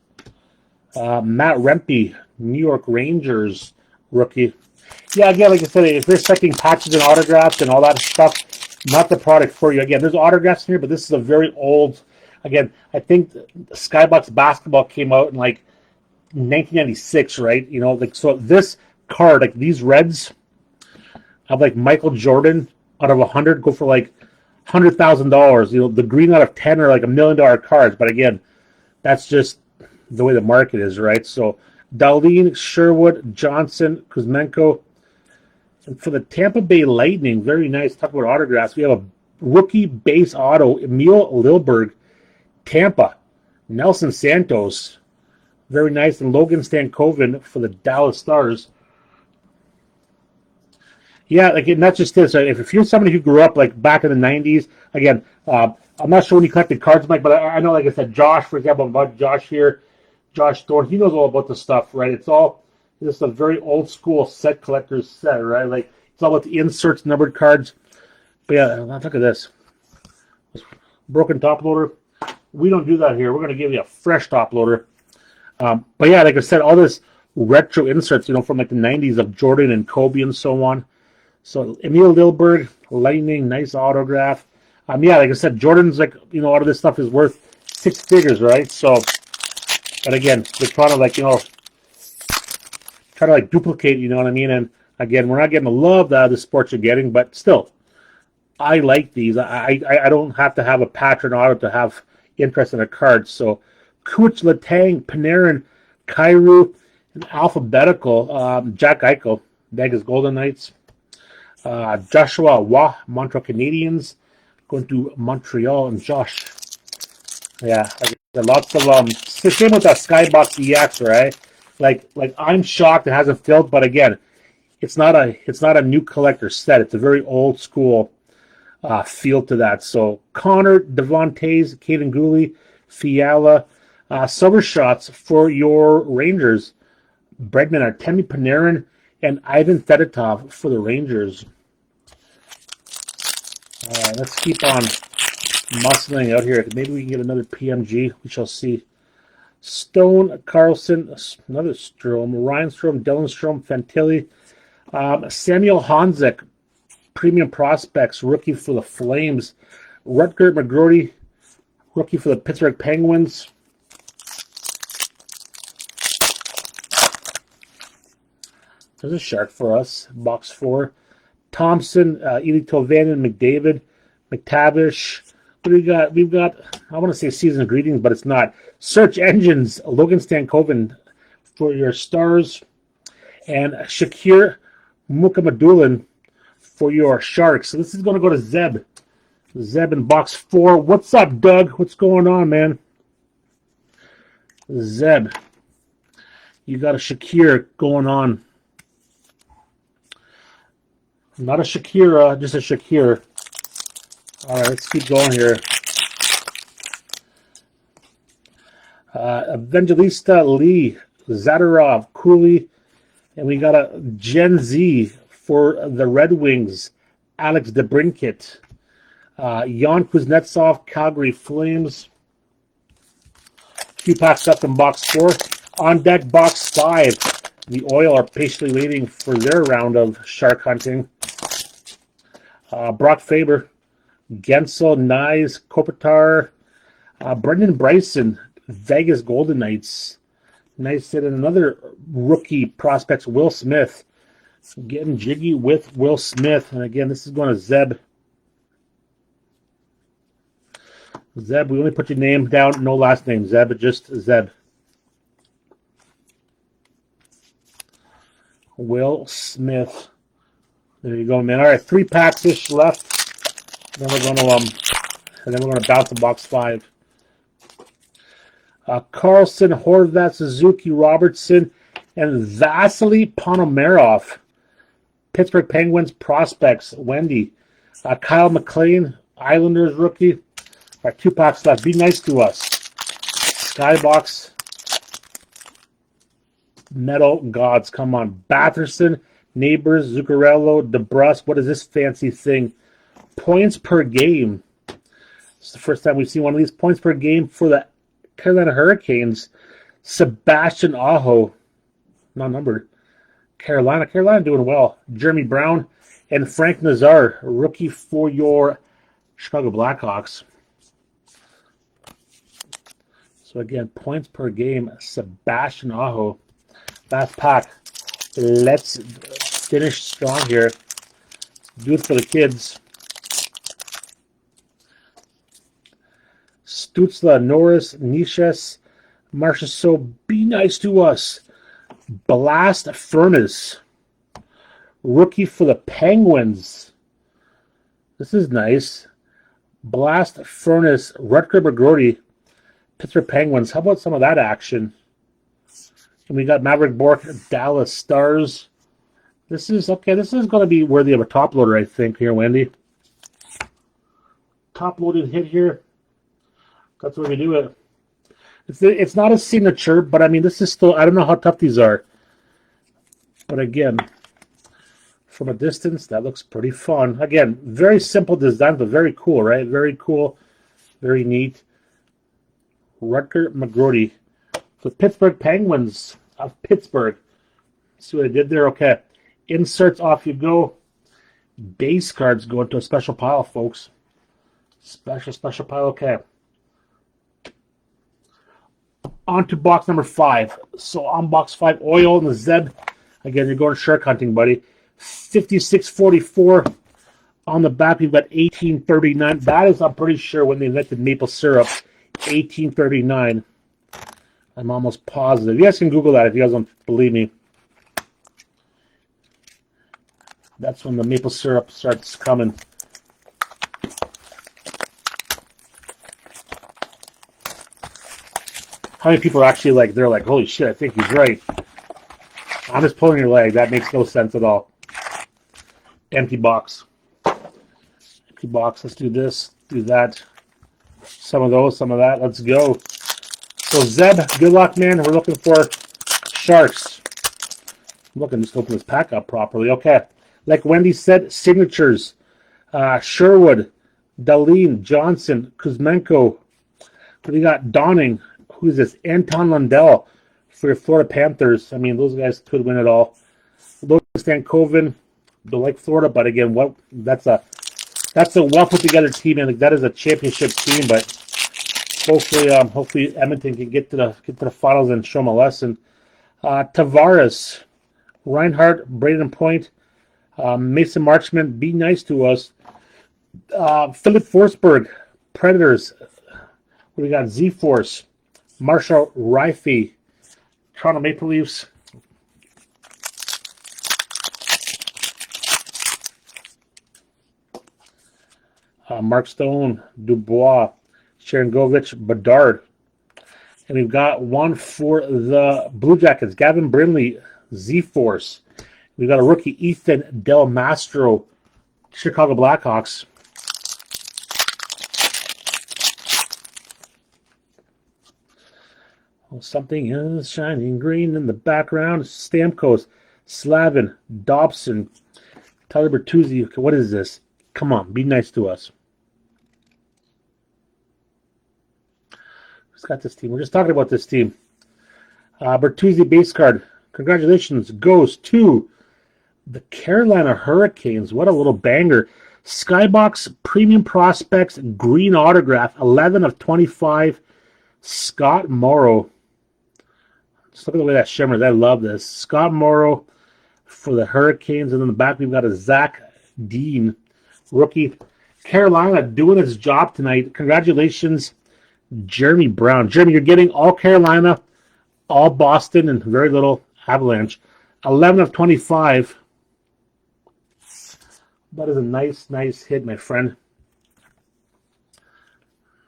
Matt Rempe, New York Rangers, rookie. Yeah, again, like I said, if you're expecting patches and autographs and all that stuff, not the product for you. Again, there's autographs here, but this is a very old. Again, I think Skybox basketball came out in like 1996, right? You know, like so. This card, like these reds, of like Michael Jordan out of 100, go for like $100,000. You know, the green out of 10 are like $1 million cards. But again, that's just the way the market is, right? So Darlene, Sherwood, Johnson, Kuzmenko. And for the Tampa Bay Lightning, very nice. Talk about autographs. We have a rookie base auto, Emil Lilberg, Tampa. Nelson Santos, very nice. And Logan Stankoven for the Dallas Stars. Yeah, like not just this. If you're somebody who grew up like back in the 90s, again, I'm not sure when you collected cards, Mike, but I know, like I said, Josh, for example, about Josh here, Josh Thorne, he knows all about the stuff, right? It's all just a very old school set collector's set, right? Like it's all about the inserts, numbered cards. But yeah, look at this. Broken top loader. We don't do that here. We're going to give you a fresh top loader. But yeah, like I said, all this retro inserts, you know, from like the 90s of Jordan and Kobe and so on. So Emil Lilberg, Lightning, nice autograph. Yeah, like I said, Jordan's like, you know, all of this stuff is worth 6 figures, right? So, but again, they're trying to like, you know, try to like duplicate, you know what I mean? And again, we're not getting the love out of the sports you're getting, but still, I like these. I don't have to have a patron auto to have interest in a card. So, Kuch, Letang, Panarin, Kairu, and alphabetical, Jack Eichel, Vegas Golden Knights. Joshua Waugh, Montreal Canadiens, going to Montreal, and Josh. Yeah, lots of same with that Skybox EX, right? Like I'm shocked it hasn't filled, but again, it's not a new collector set. It's a very old school feel to that. So Connor, Devontae's, Caden Gooley, Fiala, Silver Shots for your Rangers. Bregman, Artemi Panarin, and Ivan Fedotov for the Rangers. All right, let's keep on muscling out here. Maybe we can get another PMG. We shall see. Stone, Carlson, another Strom, Ryan Strom, Dylan Strom, Fantilli, Samuel Honzek, Premium Prospects, rookie for the Flames. Rutger McGrory, rookie for the Pittsburgh Penguins. There's a shark for us. Box 4. Thompson, Ely Tovanen, McDavid, McTavish. What do we got? We've got, I want to say season greetings, but it's not. Search Engines, Logan Stankoven for your Stars. And Shakir Mukhamadullin for your Sharks. So this is going to go to Zeb. Zeb in box 4. What's up, Doug? What's going on, man? Zeb. You got a Shakir going on. Not a Shakira, just a Shakir. All right, let's keep going here. Evangelista Lee, Zadorov, Cooley, and we got a Gen Z for the Red Wings, Alex DeBrincat, Jan Kuznetsov, Calgary Flames. Few packs up in box 4. On deck, box 5. The Oil are patiently waiting for their round of shark hunting. Brock Faber, Gensel, Nyes, Kopitar, Brendan Bryson, Vegas Golden Knights. Nice hit. And another rookie prospects, Will Smith. Getting jiggy with Will Smith. And again, this is going to Zeb. Zeb, we only put your name down, no last name, Zeb, just Zeb. Will Smith. There you go, man. All right, 3 packs-ish left. Then we're going to bounce to box 5. Carlson, Horvat, Suzuki, Robertson, and Vasily Ponomarev. Pittsburgh Penguins prospects, Wendy. Kyle McLean, Islanders rookie. All right, 2 packs left. Be nice to us. Skybox. Metal Gods. Come on. Batherson, Neighbors, Zuccarello, DeBrusque. What is this fancy thing? Points per game. It's the first time we've seen one of these. Points per game for the Carolina Hurricanes. Sebastian Aho. Not numbered. Carolina doing well. Jeremy Brown and Frank Nazar, rookie for your Chicago Blackhawks. So again, points per game, Sebastian Aho. Last pack. Let's finish strong here. Do it for the kids. Stutzla, Norris, Nishes, Marchessault, be nice to us. Blast Furnace. Rookie for the Penguins. This is nice. Blast Furnace, Rutger McGroarty, Pittsburgh Penguins. How about some of that action? And we got Maverick Bork, Dallas Stars. This is okay. This is going to be worthy of a top loader, I think, here, Wendy. Top loaded hit here. That's where we do it. It's not a signature, but I mean, this is still, I don't know how tough these are. But again, from a distance, that looks pretty fun. Again, very simple design, but very cool, right? Very cool, very neat. Rutger McGroarty. The Pittsburgh Penguins of Pittsburgh. See what I did there? Okay. Inserts, off you go. Base cards go into a special pile, folks. Special pile, okay. On to box number 5. So on box 5, Oil and the Zeb. Again, you're going shark hunting, buddy. 5644. On the back, we've got 1839. That is, I'm pretty sure, when they invented maple syrup. 1839. I'm almost positive. You guys can Google that if you guys don't believe me. That's when the maple syrup starts coming. How many people are actually they're like, holy shit, I think he's right. I'm just pulling your leg. That makes no sense at all. Empty box. Empty box. Let's do this, do that. Some of those, some of that. Let's go. So Zeb, good luck, man. We're looking for Sharks. I'm looking just to open this pack up properly. Okay. Like Wendy said, signatures. Sherwood, Dahlin, Johnson, Kuzmenko. What do we got? Donning. Who's this? Anton Lundell for your Florida Panthers. I mean, those guys could win it all. Logan Stankoven. Don't like Florida, but again, that's a well put together team, and that is a championship team. But hopefully Edmonton can get to the finals and show them a lesson. Tavares, Reinhardt, Braden Point, Mason Marchment, be nice to us. Philip Forsberg, Predators. We got Z-Force, Marshall Rifey, Toronto Maple Leafs. Mark Stone, Dubois, Sharangovich, Bedard. And we've got one for the Blue Jackets, Gavin Brimley, Z-Force. We've got a rookie, Ethan Del Mastro, Chicago Blackhawks. Oh, something is shining green in the background. Stamkos, Slavin, Dobson, Tyler Bertuzzi. Okay, what is this? Come on, be nice to us. Who's got this team? We're just talking about this team. Bertuzzi base card. Congratulations goes to the Carolina Hurricanes. What a little banger. Skybox Premium Prospects Green Autograph. 11 of 25. Scott Morrow. Just look at the way that shimmers. I love this. Scott Morrow for the Hurricanes. And in the back, we've got a Zach Dean, rookie. Carolina doing its job tonight. Congratulations, Jeremy Brown. Jeremy, you're getting all Carolina, all Boston, and very little Avalanche. 11 of 25. That is a nice, nice hit, my friend.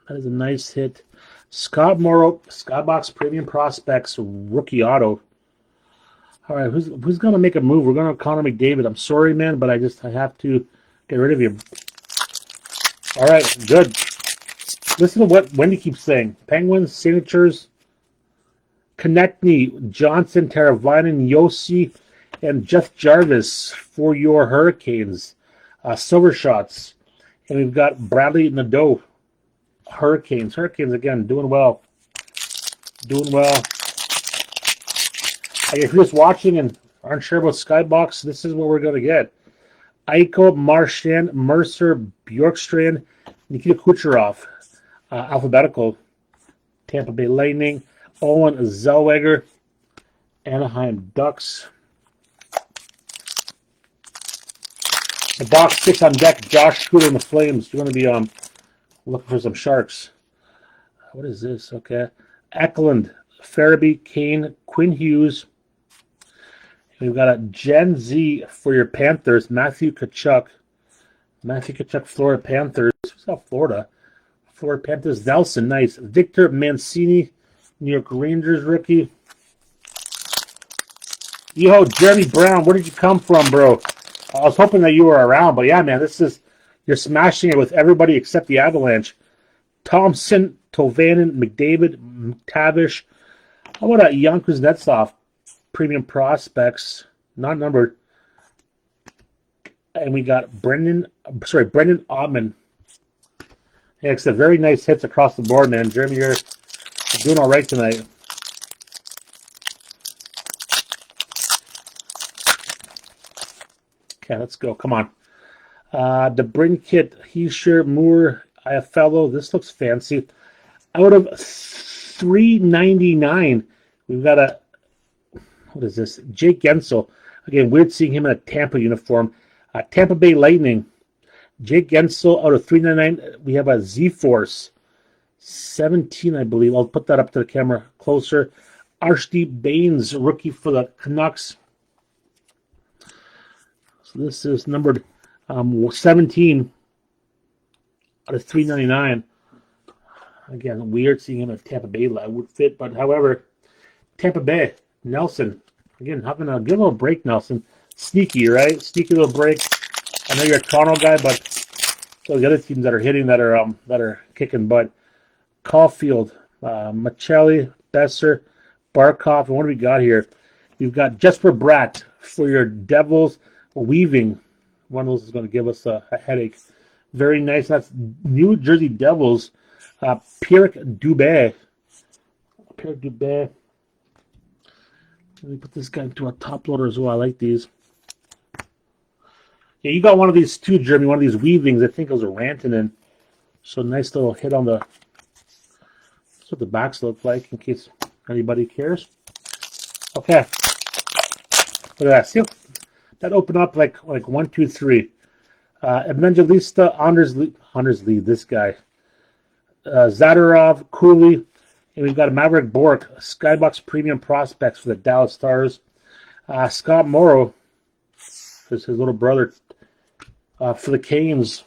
That is a nice hit. Scott Morrow, Skybox Premium Prospects, rookie auto. All right, who's going to make a move? We're going to Connor McDavid. I'm sorry, man, but I have to get rid of you. All right, good. Listen to what Wendy keeps saying. Penguins, signatures, Konechny, Johnson, Teravainen, Yossi, and Jeff Jarvis for your Hurricanes. Silver shots. And we've got Bradley Nadeau. Hurricanes. Hurricanes, again, doing well. Doing well. If you're just watching and aren't sure about Skybox, this is what we're going to get. Eichel, Marchand, Mercer, Bjorkstrand, Nikita Kucherov. Alphabetical. Tampa Bay Lightning. Owen Zellweger. Anaheim Ducks. The box 6 on deck. Josh Scooter and the Flames. You're going to be looking for some Sharks. What is this? Okay. Eklund, Farabee, Kane, Quinn Hughes. We've got a Gen Z for your Panthers. Matthew Tkachuk. Matthew Tkachuk, Florida Panthers. Who's got Florida? Florida Panthers. Nelson, nice. Victor Mancini, New York Rangers rookie. Yo, Jeremy Brown, where did you come from, bro? I was hoping that you were around, but yeah, man, you're smashing it with everybody except the Avalanche. Thompson, Tovanen, McDavid, McTavish. How about a Jan Kuznetsov? Premium Prospects, not numbered. And we got Brendan Ottman. Yeah, it's a very nice hits across the board, man. Jeremy, you're doing all right tonight. Okay, let's go. Come on. The Brinkit, Heischer, Moore, Iafallo. This looks fancy. Out of $3.99, we've got a, what is this? Jake Gensel. Again, weird seeing him in a Tampa uniform. Tampa Bay Lightning. Jake Gensel out of $3.99. We have a Z-Force. 17, I believe. I'll put that up to the camera closer. Archdeep Baines, rookie for the Canucks. So this is numbered 17 out of $3.99. Again, weird seeing him at Tampa Bay. I would fit, but however, Tampa Bay, Nelson. Again, having a good little break, Nelson. Sneaky, right? Sneaky little break. I know you're a Toronto guy, but those other teams that are hitting that are kicking butt. Caulfield, Machelli, Besser, Barkov, and what do we got here? You've got Jesper Bratt for your Devils. Weaving. One of those is going to give us a headache. Very nice. That's New Jersey Devils. Pierre Dubé. Pierre Dubé. Let me put this guy into a top loader as well. I like these. Yeah, you got one of these too, Jeremy. One of these weavings. I think it was a Rantanen. So nice little hit on the. That's what the backs look like, in case anybody cares. Okay. Look at that. See, that opened up like 1, 2, 3. Evangelista, Anders Lee, this guy. Zadorov, Cooley, and we've got a Maverick Bork, Skybox Premium Prospects for the Dallas Stars. Scott Morrow, is his little brother, for the Canes.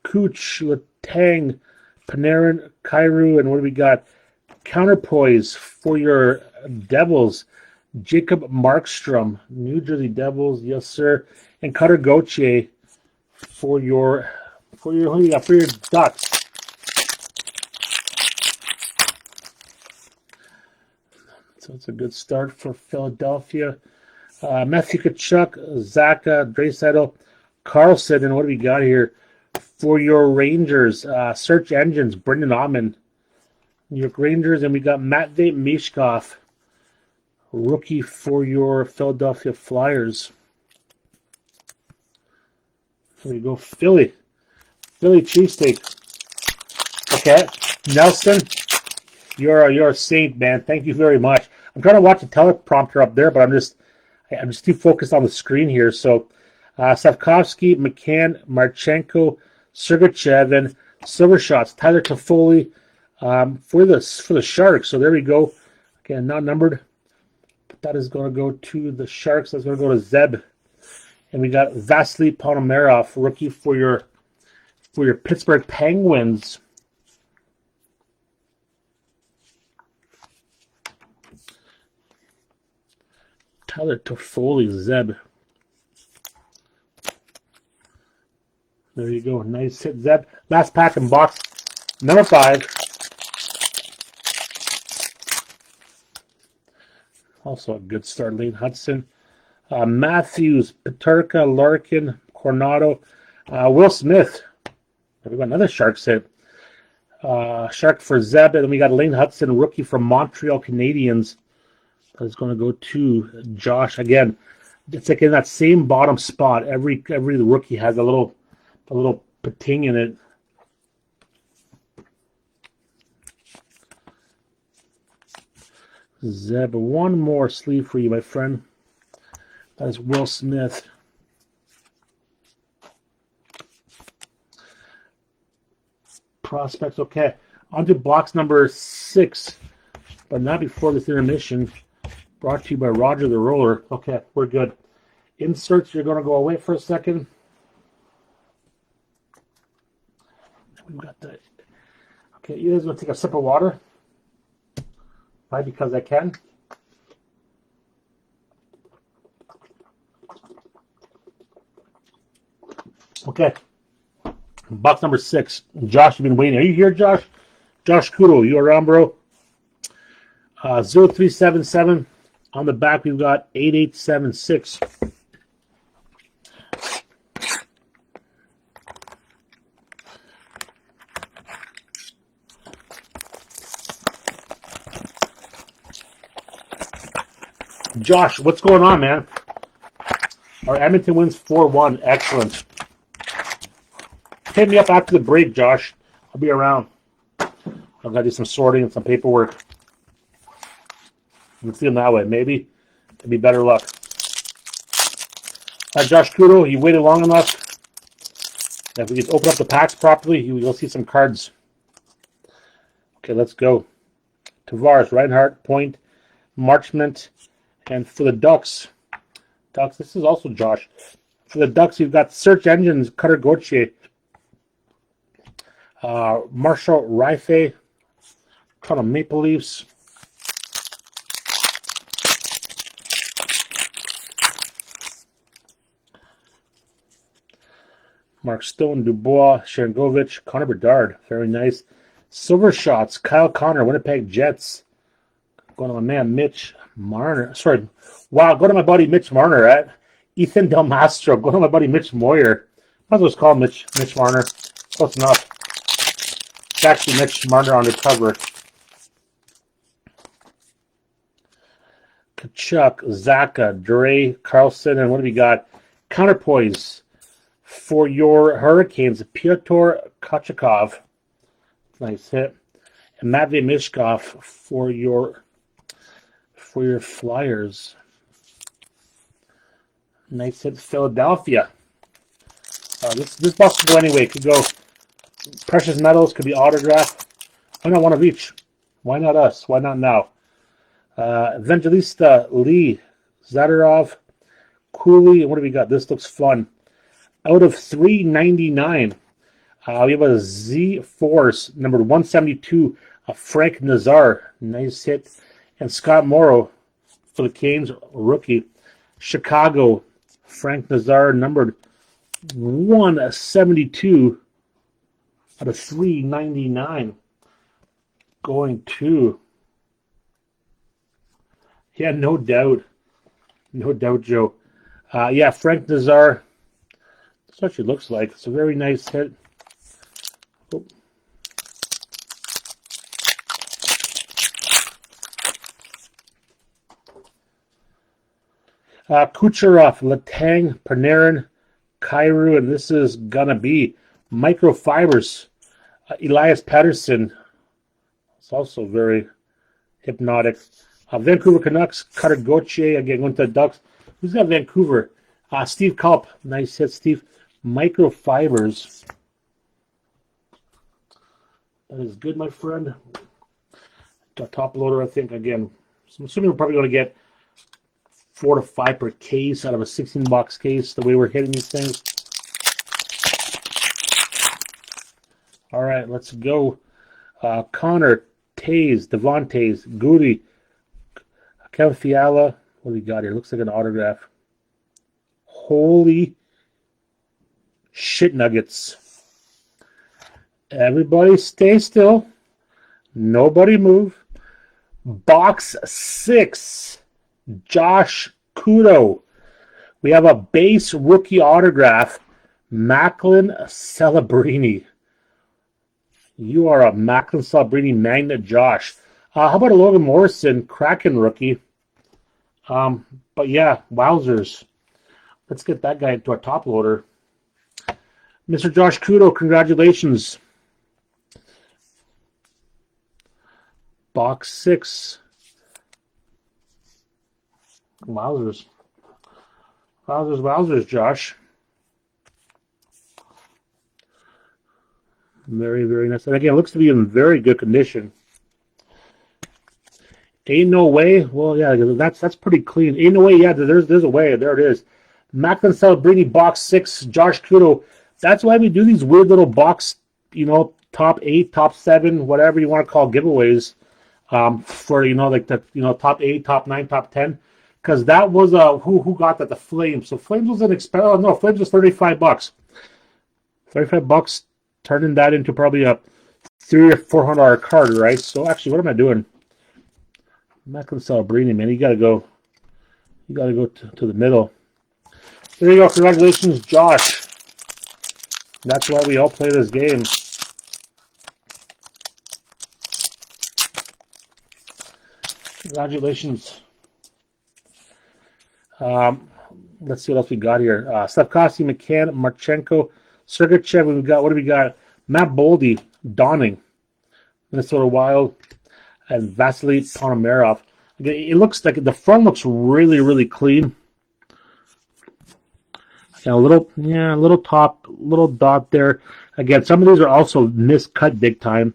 Cooch, Letang, Panarin, Kyrou, and what do we got? Counterpoise for your Devils. Jacob Markstrom, New Jersey Devils, yes sir, and Cutter Gauthier for your who you got for your Ducks. So it's a good start for Philadelphia. Matthew Tkachuk, Zaka, Draisaitl, Carlson, and what do we got here for your Rangers? Search engines, Brendan Ottman, New York Rangers, and we got Matvey Mishkov, rookie for your Philadelphia Flyers. There you go, Philly cheesesteak. Okay, Nelson, you're a saint, man. Thank you very much. I'm trying to watch the teleprompter up there, but I'm just too focused on the screen here. So, Savkovsky, McCann, Marchenko, Sergachev, and silver shots. Tyler Toffoli for the Sharks. So there we go. Again, not numbered. But that is going to go to the Sharks. That's going to go to Zeb. And we got Vasily Ponomarov, rookie for your Pittsburgh Penguins. Tyler Toffoli, Zeb. There you go. Nice hit, Zeb. Last pack in box number 5. Also a good start, Lane Hudson. Matthews, Peterka, Larkin, Coronado, Will Smith. We got another Sharks hit. Shark for Zeb, and then we got Lane Hudson, rookie from Montreal Canadiens. That's going to go to Josh again. It's like in that same bottom spot. Every rookie has a little pating in it. Zeb, one more sleeve for you, my friend. That is Will Smith. Prospects, okay. On to box number 6, but not before this intermission. Brought to you by Roger the Roller. Okay, we're good. Inserts, you're going to go away for a second. We've got the... Okay, you guys going to take a sip of water? Why? Because I can. Okay. Box number 6. Josh, you've been waiting. Are you here, Josh? Josh Kudo, you around, bro? 0377. On the back, we've got 8876. Josh, what's going on, man? Our Edmonton wins 4-1. Excellent. Hit me up after the break, Josh. I'll be around. I've got to do some sorting and some paperwork. I'm feeling that way. Maybe it'd be better luck. Josh Kudo, you waited long enough. If we just open up the packs properly, you'll see some cards. Okay, let's go. Tavares, Reinhardt, Point, Marchment, and for the Ducks, this is also Josh. For the Ducks, you've got Search Engines, Cutter Gauthier, Marshall Rife, Toronto Maple Leafs. Mark Stone, Dubois, Sharangovich, Connor Bedard. Very nice. Silver Shots, Kyle Connor, Winnipeg Jets. Going to my man, Mitch Marner. Sorry. Wow, go to my buddy Mitch Marner at Ethan Del Mastro. Go to my buddy Mitch Moyer. Might as well just call him Mitch Marner. Close enough. It's actually Mitch Marner on the cover. Kachuk, Zaka, Dre, Carlson, and what do we got? Counterpoise for your Hurricanes, Pyotr Kochakov. Nice hit. And Matvey Mishkov for your Flyers. Nice hit, Philadelphia. This box could go anyway. It could go precious metals, could be autograph. Why not one of each? Why not us? Why not now? Evangelista, Lee, Zadorov, Cooley. What do we got? This looks fun. Out of 399, we have a Z-Force, number 172, Frank Nazar. Nice hit. And Scott Morrow for the Canes, rookie. Chicago, Frank Nazar, numbered 172 out of 399. Going to... Yeah, no doubt. No doubt, Joe. Yeah, Frank Nazar. That's what she looks like. It's a very nice hit. Oh. Kucherov, Letang, Panarin, Kairu, and this is gonna be microfibers. Elias Patterson. It's also very hypnotic. Vancouver Canucks, Cutter Gauthier, again, went to the Ducks. Who's got Vancouver? Steve Culp. Nice hit, Steve. Microfibers. That is good, my friend. Top loader, I think, again. So I'm assuming we're probably going to get 4 to 5 per case out of a 16-box case, the way we're hitting these things. All right, let's go. Connor, Taze, Devon Taze, Goody, Kevin Fiala. What do we got here? Looks like an autograph. Holy shit nuggets. Everybody stay still. Nobody move. Box 6. Josh Kudo. We have a base rookie autograph. Macklin Celebrini. You are a Macklin Celebrini magnet, Josh. How about a Logan Morrison Kraken rookie? But yeah, wowzers. Let's get that guy into our top loader. Mr. Josh Kudo, congratulations. Box 6. Wowzers. Wowzers, wowzers, Josh. Very, very nice. And again, it looks to be in very good condition. Ain't no way. Well, yeah, that's pretty clean. Ain't no way. Yeah, there's a way. There it is. Macklin Celebrini, box 6, Josh Kudo. That's why we do these weird little box, top 8, top 7, whatever you want to call giveaways. For like the top 8, top 9, top 10, because that was who got that, the Flames. So Flames was an expensive. Oh, no, Flames was $35. $35, turning that into probably a $300 or $400 card, right? So actually, what am I doing? Macklin Celebrini, man, you gotta go to the middle. There you go. Congratulations, Josh. That's why we all play this game. Congratulations. Let's see what else we got here. Slavkovsky, McCann, Marchenko, Sergachev. What do we got? Matt Boldy, Donning, Minnesota Wild, and Vasily Ponomarov. Again, it looks like the front looks really, really clean. And a little top, little dot there. Again, some of these are also miscut big time.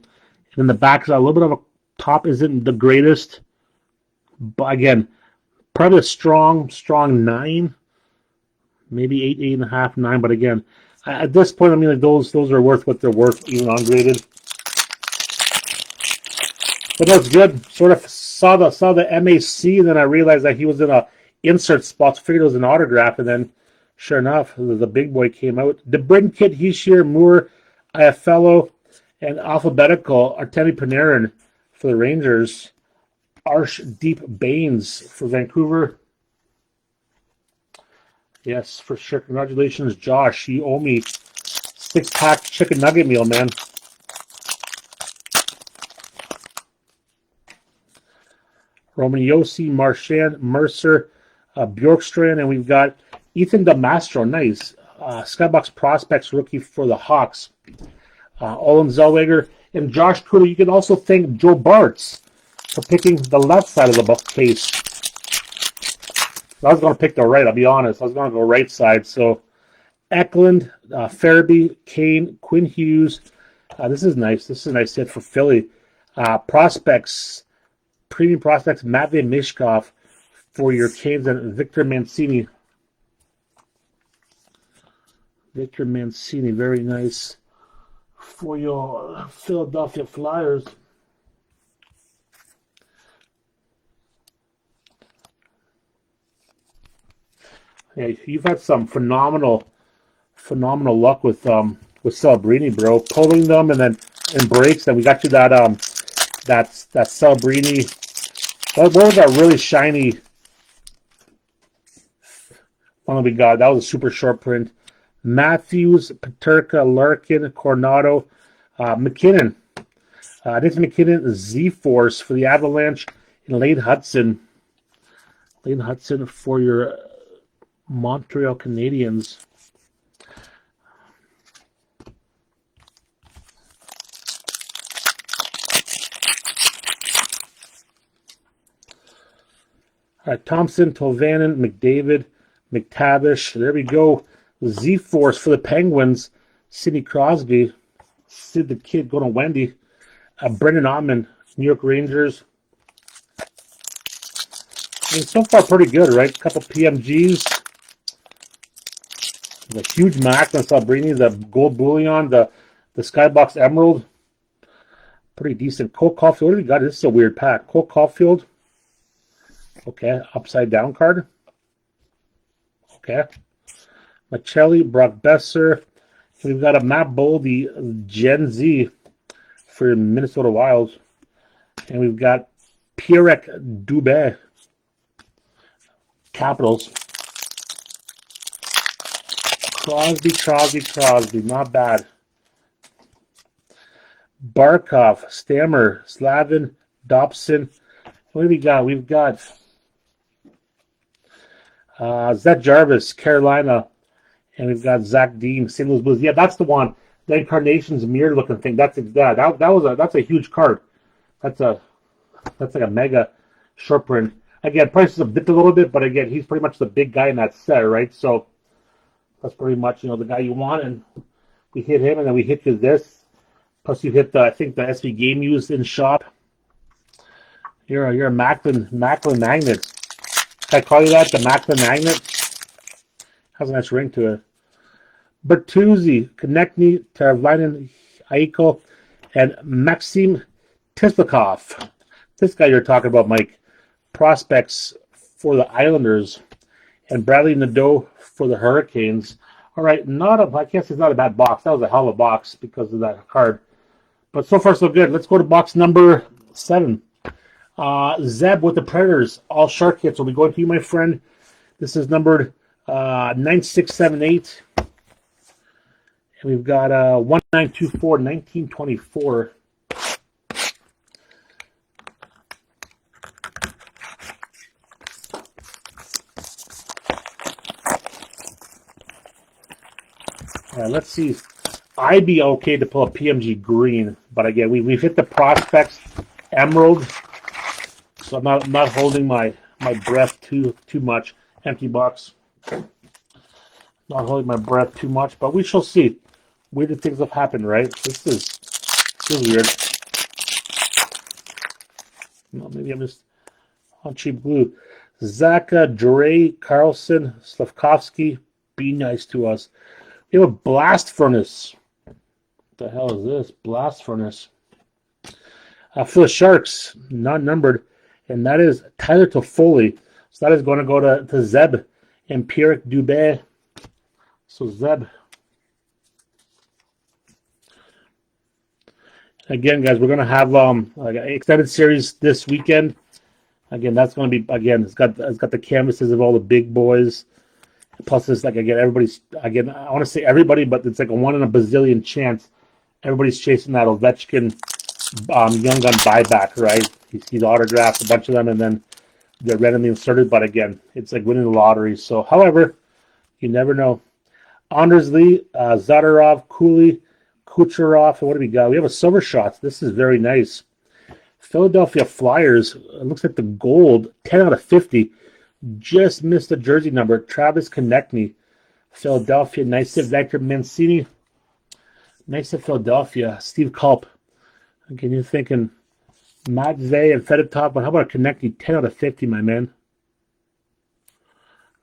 And in the back is a little bit of a top isn't the greatest. But again, probably a strong 9, maybe 8, 8.5, 9. But again, at this point, I mean, like those are worth what they're worth, even ungraded. But that's good. Sort of saw the MAC, and then I realized that he was in a insert spot. Figured it was an autograph, and then sure enough, the big boy came out. DeBrincat, Hischier, Moore, Iafallo, and alphabetical Artemi Panarin for the Rangers. Arshdeep Baines for Vancouver. Yes, for sure. Congratulations, Josh. You owe me 6-pack chicken nugget meal, man. Roman Yossi, Marchand, Mercer, Bjorkstrand, and we've got Ethan DeMastro. Nice. Skybox Prospects rookie for the Hawks. Olin Zellweger and Josh Kudo. You can also thank Joe Bartz for picking the left side of the case. I was going to pick the right, I'll be honest. I was going to go right side. So Eklund, Farabee, Kane, Quinn Hughes. This is nice. This is a nice hit for Philly. Prospects, premium prospects, Matvey Mishkov for your Canes, and Victor Mancini. Victor Mancini, very nice for your Philadelphia Flyers. Yeah, you've had some phenomenal luck with Celebrini, bro. Pulling them and then in breaks. Then we got you that Celebrini. What was that really shiny one that we got? That was a super short print. Matthews, Peterka, Larkin, Coronado, McKinnon. Nathan McKinnon, Z-Force for the Avalanche, and Lane Hudson. Lane Hudson for your Montreal Canadiens. All right, Thompson, Tolvanen, McDavid, McTavish. There we go. Z-Force for the Penguins. Sidney Crosby. Sid the Kid going to Wendy. Brendan Ottman, New York Rangers. I mean, so far pretty good, right? A couple PMGs. The huge Macklin Sabrini, the gold bullion, the Skybox Emerald. Pretty decent. Cole Caulfield. What do we got? This is a weird pack. Cole Caulfield. Okay. Upside down card. Okay. Machelli, Brock Besser. We've got a Matt Boldy, Gen Z for Minnesota Wild. And we've got Pierre Dubé, Capitals. Crosby. Not bad. Barkov, Stammer, Slavin, Dobson. What do we got? We've got Zach Jarvis, Carolina. And we've got Zach Dean, St. Louis Blues. Yeah, that's the one. The Incarnations mirror looking thing. That's a huge card. That's like a mega short print. Again, prices have dipped a little bit, but again, he's pretty much the big guy in that set, right? So that's pretty much, the guy you want, and we hit him, and then we hit you this. Plus, you hit I think the SV Game Used in shop. You're a Macklin magnet. Can I call you that? The Macklin magnet? Has a nice ring to it. Bertuzzi, Konechny, Teravainen, Eichel, and Maxim Tislikov. This guy you're talking about, Mike. Prospects for the Islanders, and Bradley Nadeau for the Hurricanes. All right, I guess it's not a bad box. That was a hell of a box because of that card. But so far, so good. Let's go to box number 7. Zeb with the Predators. All shark hits will be going to you, my friend. This is numbered 9678. And we've got 1924, 1924. All right, let's see. I'd be okay to pull a PMG green, but again, we've hit the Prospects Emerald, so I'm not holding my breath too much. Empty box. Not holding my breath too much, but we shall see. Weird things have happened, right? This is weird. No, maybe I'm just on cheap glue. Zaka, Dre, Carlson, Slavkovsky, be nice to us. We have a Blast Furnace. What the hell is this? Blast Furnace. For the Sharks, not numbered, and that is Tyler Toffoli. So that is going to go to Zeb and Pierre Dubé. So Zeb. Again, guys, we're going to have an extended series this weekend. Again, that's going to be, it's got the canvases of all the big boys. Plus, it's like, I want to say everybody, but it's like a 1 in a bazillion chance. Everybody's chasing that Ovechkin Young Gun buyback, right? He's autographed a bunch of them, and then they're randomly inserted. But again, it's like winning the lottery. So, however, you never know. Anders Lee, Zadorov, Cooley, Kucherov, and what do we got? We have a silver shots. This is very nice. Philadelphia Flyers. It looks like the gold, 10 out of 50. Just missed the jersey number. Travis Konechny. Philadelphia. Nice of Victor Mancini. Nice of Philadelphia. Steve Culp. Again, you're thinking Matt Zay and Fedotov, but how about a Konechny? 10 out of 50, my man.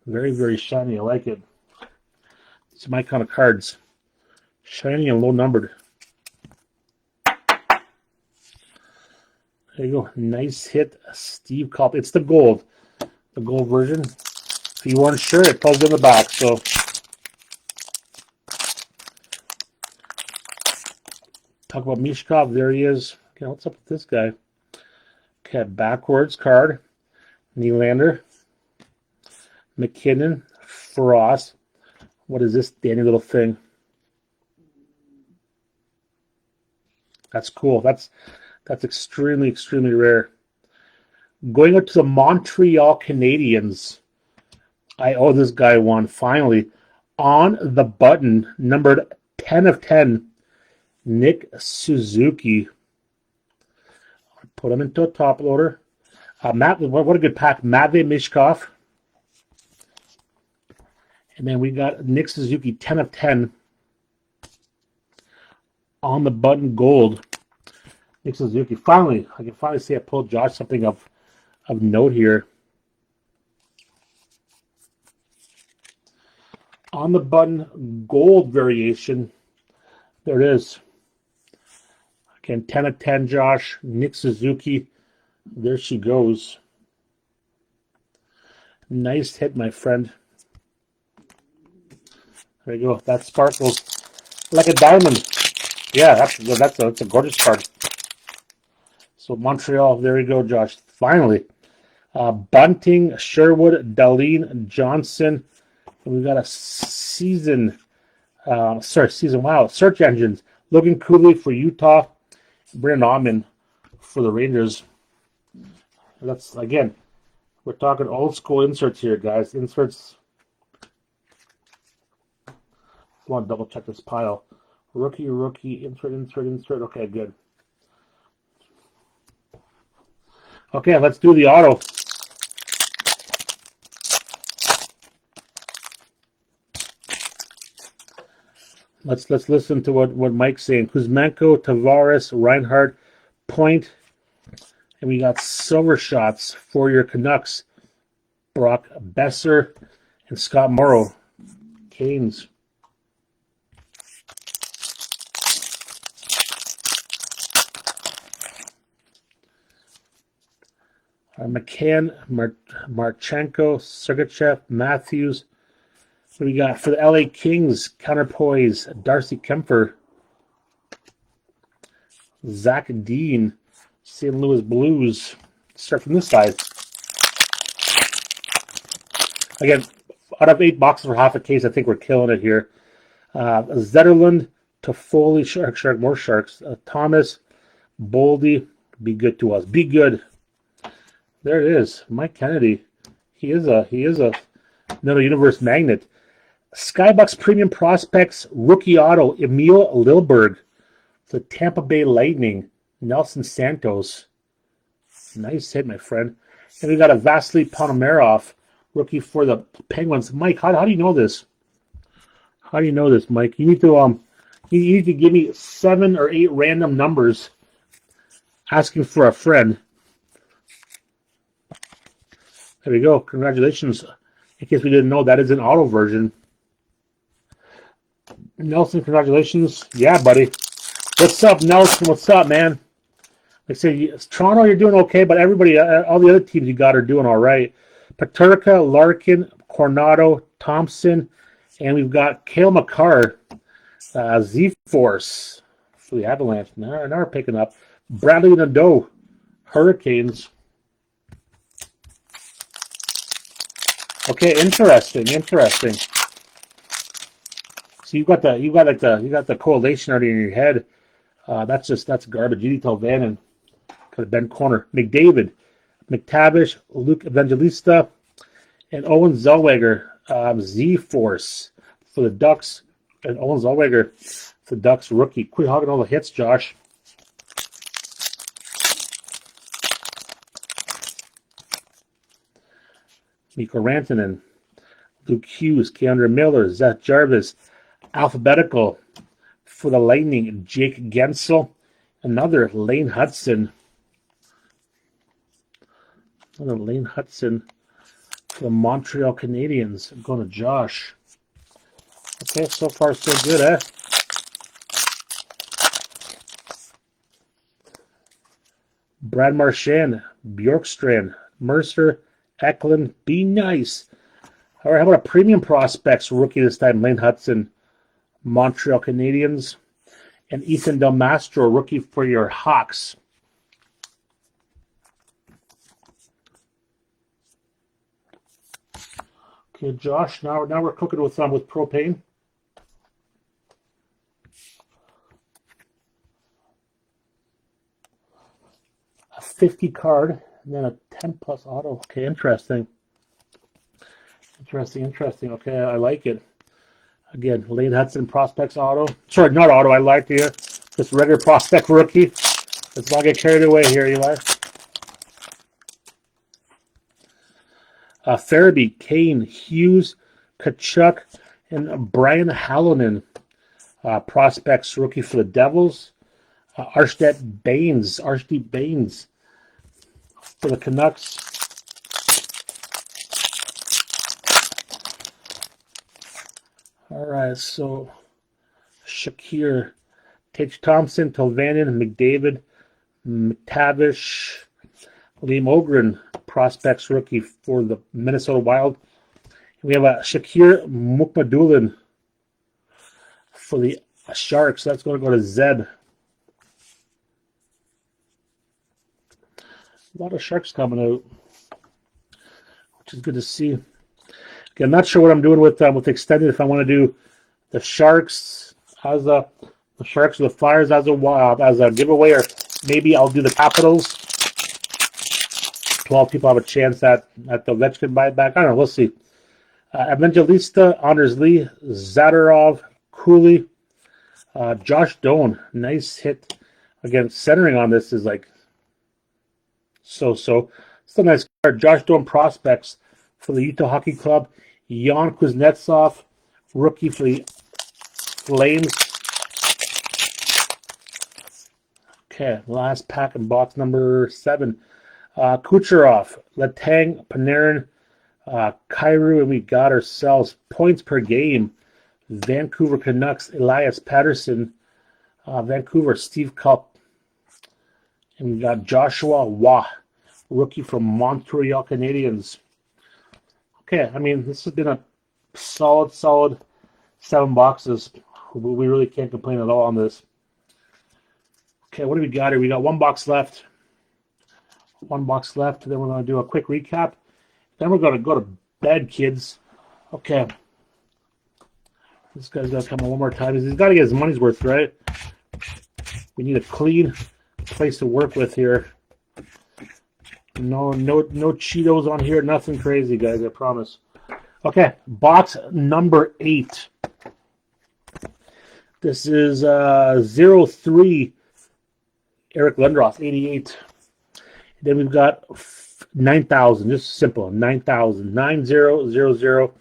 Very, very shiny. I like it. These are my kind of cards. Shiny and low numbered. There you go. Nice hit, Steve Culp. It's the gold. The gold version. If you weren't sure, it tells you in the back. So talk about Mishkov. There he is. Okay, what's up with this guy? Okay, backwards card. Nylander. McKinnon. Frost. What is this dandy little thing? That's cool. That's extremely, extremely rare. Going up to the Montreal Canadiens. I owe this guy one, finally. On the button, numbered 10 of 10, Nick Suzuki. Put him into a top loader. Matt, what a good pack. Matvey Mishkov. And then we got Nick Suzuki, 10 of 10. On the button gold. Nick Suzuki. Finally, I can finally say I pulled Josh something of note here. On the button gold variation. There it is. Again, 10 of 10, Josh. Nick Suzuki. There she goes. Nice hit, my friend. There you go. That sparkles like a diamond. Yeah, that's a gorgeous card. So Montreal, there you go, Josh. Finally. Bunting, Sherwood, Darlene, Johnson. And we got a season. Wow. Search engines. Logan Cooley for Utah. Brandon Aumann for the Rangers. That's, again, we're talking old school inserts here, guys. Inserts. I want to double check this pile. Rookie, insert. Okay, good. Okay, let's do the auto. Let's listen to what Mike's saying. Kuzmenko, Tavares, Reinhardt, Point, and we got silver shots for your Canucks. Brock Besser and Scott Morrow. Canes. McCann, Marchenko, Sergachev, Matthews. What do we got for the LA Kings? Counterpoise, Darcy Kemper, Zach Dean, St. Louis Blues. Start from this side. Again, out of 8 boxes for half a case, I think we're killing it here. Zetterlund, Toffoli, Shark, more Sharks. Thomas, Boldy, be good to us. Be good. There it is. Mike Kennedy. He is a another universe magnet. Skybox Premium Prospects Rookie Auto Emil Lilberg. The Tampa Bay Lightning. Nelson Santos. Nice hit, my friend. And we got a Vasily Ponomarev rookie for the Penguins. Mike, how do you know this? How do you know this, Mike? You need to give me 7 or 8 random numbers asking for a friend. There we go. Congratulations. In case we didn't know, that is an auto version. Nelson, congratulations. Yeah, buddy. What's up, Nelson? What's up, man? Like I say, Toronto, you're doing okay, but everybody, all the other teams you got are doing all right. Paterka, Larkin, Coronado, Thompson, and we've got Cale Makar, Z-Force for the Avalanche. Now we're picking up. Bradley Nadeau, Hurricanes. Okay, interesting. So you got the correlation already in your head. That's garbage. You need to tell Vannon. Could have been corner. McDavid, McTavish, Luke Evangelista, and Owen Zellweger. Z-Force for the Ducks, and Owen Zellweger, the Ducks rookie. Quit hogging all the hits, Josh. Mikko Rantanen, Luke Hughes, Keandre Miller, Zach Jarvis. Alphabetical for the Lightning, Jake Gensel. Another Lane Hudson. For the Montreal Canadiens. I'm going to Josh. Okay, so far so good, eh? Brad Marchand, Bjorkstrand, Mercer, Eklund, be nice. All right, how about a Premium Prospects rookie this time? Lane Hudson, Montreal Canadiens, and Ethan Del Mastro, rookie for your Hawks. Okay, Josh, now we're cooking with propane. A 50 card, and then a 10 plus auto. Okay, interesting. Okay, I like it. Again, Lane Hudson Prospects auto. Sorry, not auto, I lied to you. Just regular prospect rookie. Let's not get carried away here, Eli. Farabee, Kane, Hughes, Kachuk, and Brian Hallonen. Prospects rookie for the Devils. Arshdeep Baines for the Canucks. All right, so Shakir, Tage Thompson, Tolvanen, McDavid, McTavish, Liam Ogren, prospects rookie for the Minnesota Wild. We have a Shakir Mukmadulin for the Sharks. That's going to go to Zeb. A lot of Sharks coming out, which is good to see. Okay, I'm not sure what I'm doing with extended. If I want to do the Sharks as the Sharks or the Flyers as a giveaway, or maybe I'll do the Capitals. 12 people have a chance at the Ovechkin buyback. I don't know. We'll see. Evangelista, Anders Lee, Zadorov, Cooley, Josh Doan. Nice hit. Again, centering on this is like so. Still a nice card. Josh Doan prospects for the Utah Hockey Club. Jan Kuznetsov, rookie for the Flames. Okay, last pack in box number 7. Kucherov, Letang, Panarin, Kyrou, and we got ourselves points per game. Vancouver Canucks, Elias Patterson. Vancouver, Steve Cup. And we got Joshua Waugh, rookie from Montreal Canadiens. Okay, I mean, this has been a solid 7 boxes. We really can't complain at all on this. Okay, what do we got here? We got 1 box left. 1 box left. Then we're going to do a quick recap. Then we're going to go to bed, kids. Okay. This guy's got to come on one more time. He's got to get his money's worth, right? We need a clean place to work with here. No Cheetos on here. Nothing crazy, guys. I promise. Okay, box number 8. This is 03 Eric Lindros, 88. Then we've got 9,000. Just simple. 9,000. 9000.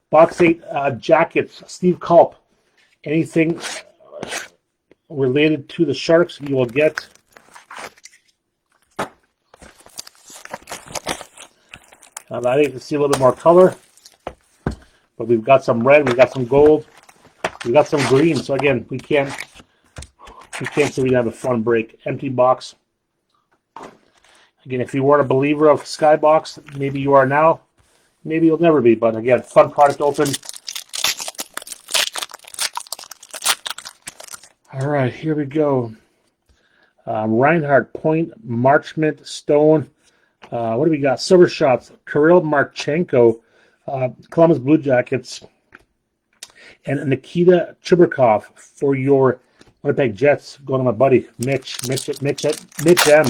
Box 8 jackets. Steve Culp. Anything related to the Sharks you will get. I need to see a little bit more color. But we've got some red. We've got some gold. We've got some green. So again, we can't say we didn't have a fun break. Empty box. Again, if you weren't a believer of Skybox, maybe you are now. Maybe you'll never be. But again, fun product open. All right, here we go. Reinhardt, Point, Marchment, Stone. What do we got? Silver Shots, Kirill Marchenko, Columbus Blue Jackets, and Nikita Chuberkov for your Winnipeg Jets. Going to my buddy, Mitch M.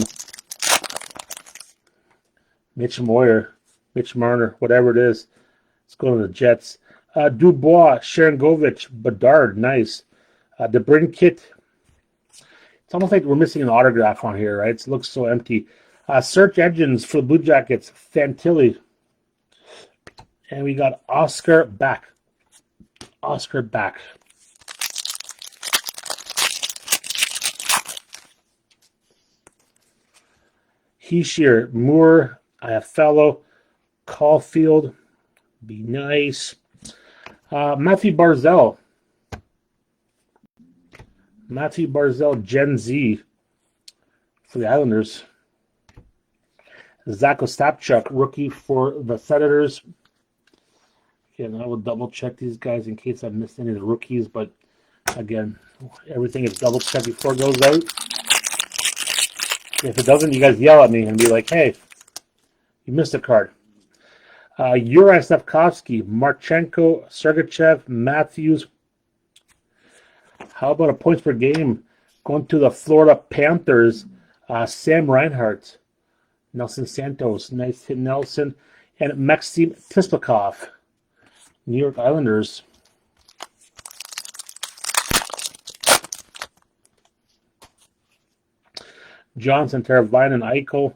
Mitch Moyer, Mitch Marner, whatever it is. It's going to the Jets. Dubois, Sharangovich, Bedard, nice. DeBrincat. It's almost like we're missing an autograph on here, right? It looks so empty. Search engines for the Blue Jackets, Fantilli. And we got Oscar Back. Heishier, Moore, Iafallo, Caulfield, be nice. Matthew Barzell, Gen Z for the Islanders. Zach Ostapchuk, rookie for the Senators. Again, I will double check these guys in case I missed any of the rookies, but again, everything is double checked before it goes out. If it doesn't, you guys yell at me and be like, hey, you missed a card. Yuri Slafkovsky, Marchenko, Sergachev, Matthews. How about a points per game going to the Florida Panthers? Sam Reinhart, Nelson Santos, nice hit Nelson, and Maxim Tispakov, New York Islanders. Johnson, Teravainen, Eichel,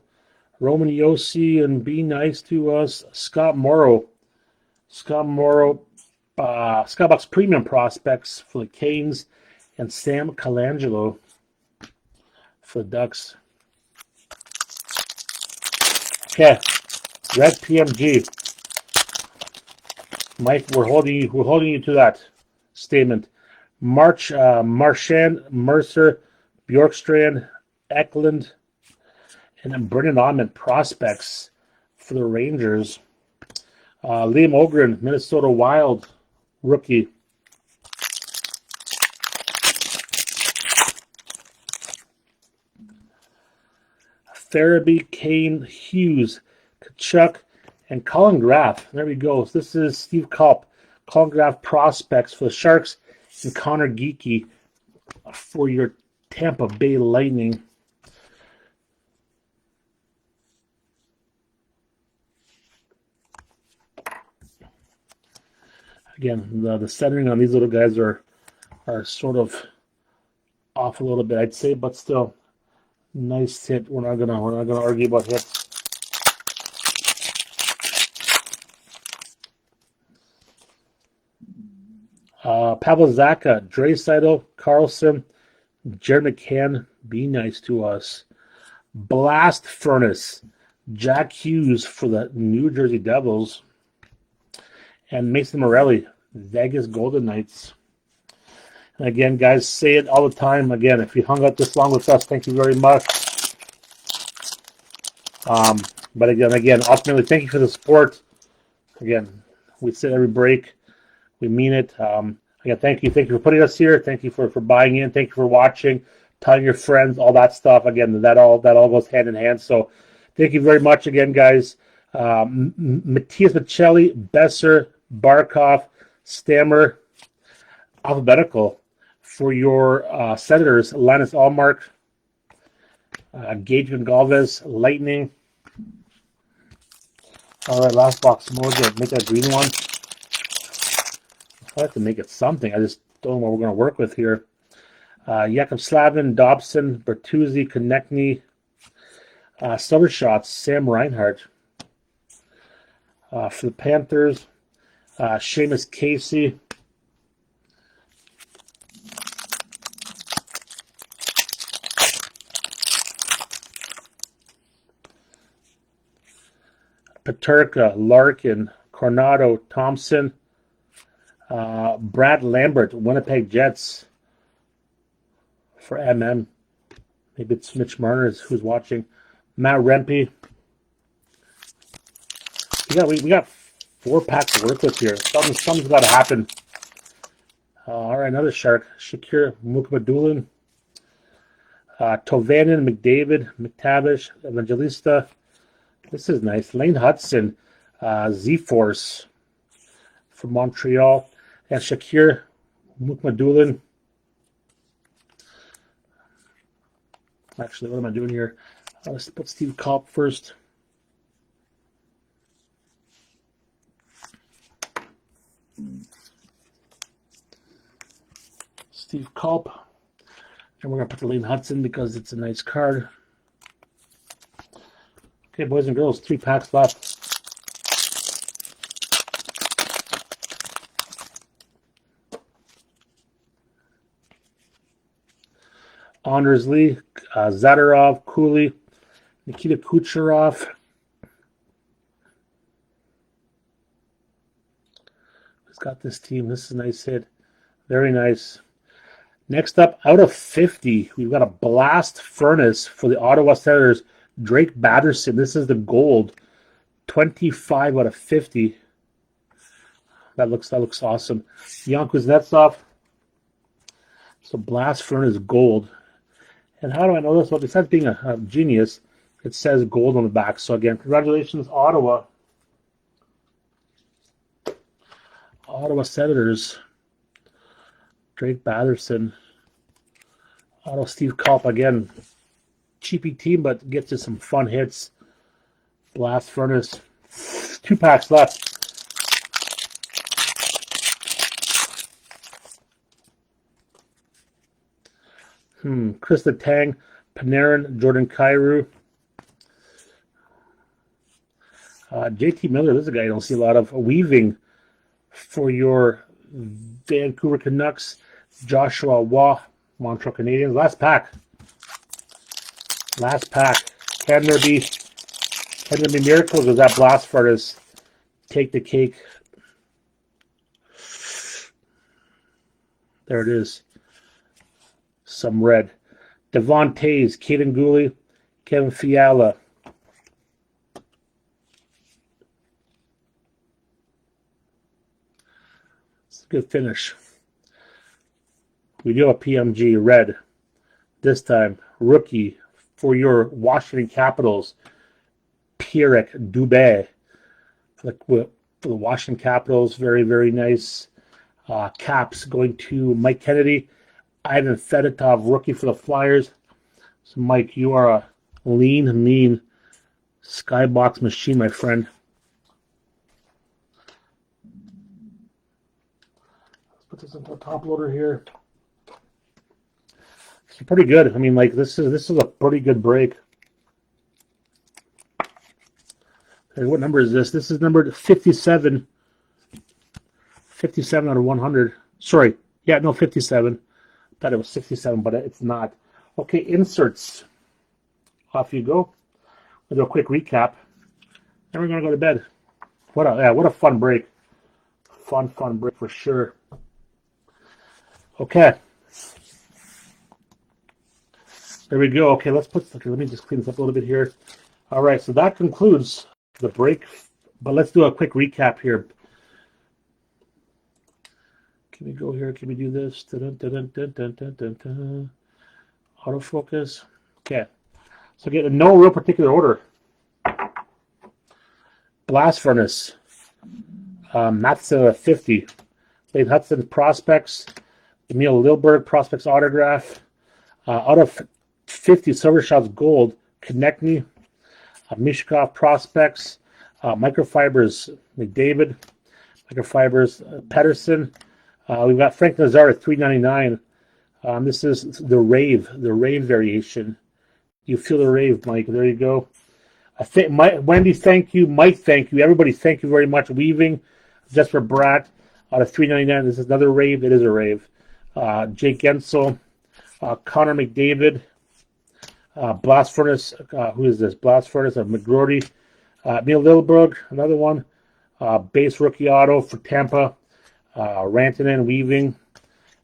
Roman Yossi and Be Nice to Us. Scott Morrow. Skybox Premium Prospects for the Canes. And Sam Colangelo for the Ducks. Okay, Red PMG. Mike, we're holding you to that statement. Marchand, Mercer, Bjorkstrand, Eklund, and then Brennan Ahmed prospects for the Rangers. Liam Ogren, Minnesota Wild rookie. Farabee, Kane, Hughes, Kachuk, and Colin Graff. There we go. So this is Steve Culp. Colin Graff prospects for the Sharks, and Connor Geeky for your Tampa Bay Lightning. Again, the centering on these little guys are sort of off a little bit, I'd say, but still nice hit. We're not gonna argue about hits. Pavel Zacha, Draisaitl, Carlson, Jared McCann, Be Nice to Us. Blast Furnace, Jack Hughes for the New Jersey Devils. And Mason Morelli, Vegas Golden Knights. And again, guys, say it all the time. Again, if you hung out this long with us, thank you very much. But again, ultimately, thank you for the support. Again, we say every break. We mean it. Again, thank you for putting us here. Thank you for buying in. Thank you for watching, telling your friends, all that stuff. Again, that all goes hand in hand. So, thank you very much again, guys. Matthias Michelli, Besser, Barkov, Stammer, alphabetical for your Senators. Linus Allmark, Gage Galvez, Lightning. All right, last box. Mojo, make that green one. I have to make it something. I just don't know what we're going to work with here. Jakub Slavin, Dobson, Bertuzzi, Konechny, Silver Shots, Sam Reinhart. For the Panthers, Seamus Casey. Peterka, Larkin, Coronado, Thompson, Brad Lambert, Winnipeg Jets for MM. Maybe it's Mitch Marner who's watching. Matt Rempe. We got 4 packs to work with here. Something's got to happen. All right, another Shark. Shakir Mukmadulin. Tovanin, McDavid, McTavish, Evangelista. This is nice. Lane Hudson, Z-Force from Montreal. And Shakir Mukmadulin. Actually, what am I doing here? Let's put Steve Culp first. Steve Culp. And we're going to put the Lane Hudson because it's a nice card. Okay, boys and girls, 3 packs left. Honors Lee, Zadorov, Cooley, Nikita Kucherov. Who's got this team? This is a nice hit. Very nice. Next up, out of 50, we've got a Blast Furnace for the Ottawa Senators. Drake Batterson. This is the gold. 25 out of 50. That looks awesome. Jan Kuznetsov. So Blast Furnace gold. And how do I know this? Well, besides being a genius, it says gold on the back. So again, congratulations, Ottawa. Ottawa Senators. Drake Batterson. Ottawa Steve Culp again. Cheapy team, but gets you some fun hits. Blast Furnace. 2 packs left. Chris Letang, Panarin, Jordan Kyrou. JT Miller, this is a guy I don't see a lot of. Weaving for your Vancouver Canucks. Joshua Waugh, Montreal Canadiens. Last pack. Can there be miracles? Or does that blast furnace take the cake? There it is. Some red. Devon Tays, Caden Gooley, Kevin Fiala. It's a good finish. We do have a PMG red. This time, rookie for your Washington Capitals, Pierre Dubé. For the Washington Capitals, very, very nice. Caps going to Mike Kennedy. Ivan Fedotov, rookie for the Flyers. So, Mike, you are a lean, mean Skybox machine, my friend. Let's put this into a top loader here. It's pretty good. I mean, like this is a pretty good break. Okay, what number is this? This is number 57. 57 out of 100. Sorry. Yeah, no, 57. Thought it was 67, but it's not. Okay, inserts. Off you go. We'll do a quick recap. Then we're going to go to bed. What a fun break. Fun break for sure. Okay. There we go. Okay, let me just clean this up a little bit here. All right, so that concludes the break. But let's do a quick recap here. Can we go here? Can we do this? Autofocus. Okay. So get in no real particular order. Blast Furnace. Matson 50. Dave Hudson Prospects. Emil Lilberg Prospects Autograph. Out of 50 Silver Shots Gold. Konechny. Mishkov Prospects. Microfibers McDavid. Microfibers Pedersen. We've got Frank Nazar at $3.99. This is the rave variation. You feel the rave, Mike. There you go. I think Wendy, thank you. Mike, thank you. Everybody, thank you very much. Weaving, just for Brat, out of $3.99. This is another rave. It is a rave. Jake Gensel, Connor McDavid, Blast Furnace. Who is this? Blast Furnace of McGroarty. Neil Lilberg, another one. Base rookie auto for Tampa. Rantanen, Weaving.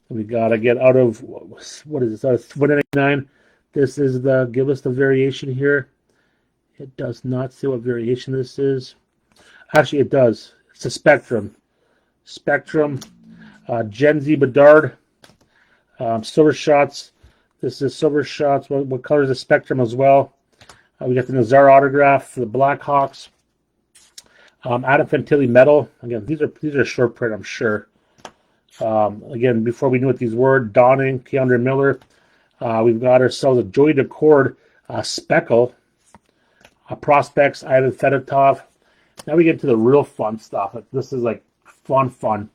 We got to get out of, what is this, out of $1.99. This is give us the variation here. It does not say what variation this is. Actually, it does. It's a Spectrum. Gen Z Bedard. Silver Shots. This is Silver Shots. What color is the Spectrum as well? We got the Nazar autograph for the Blackhawks. Adam Fantilli Metal. Again, these are short print, I'm sure. Again, before we knew what these were, Donning, Keandre Miller. We've got ourselves a Joey Decord Speckle. Prospects, Ivan Fedotov. Now we get to the real fun stuff. This is like fun.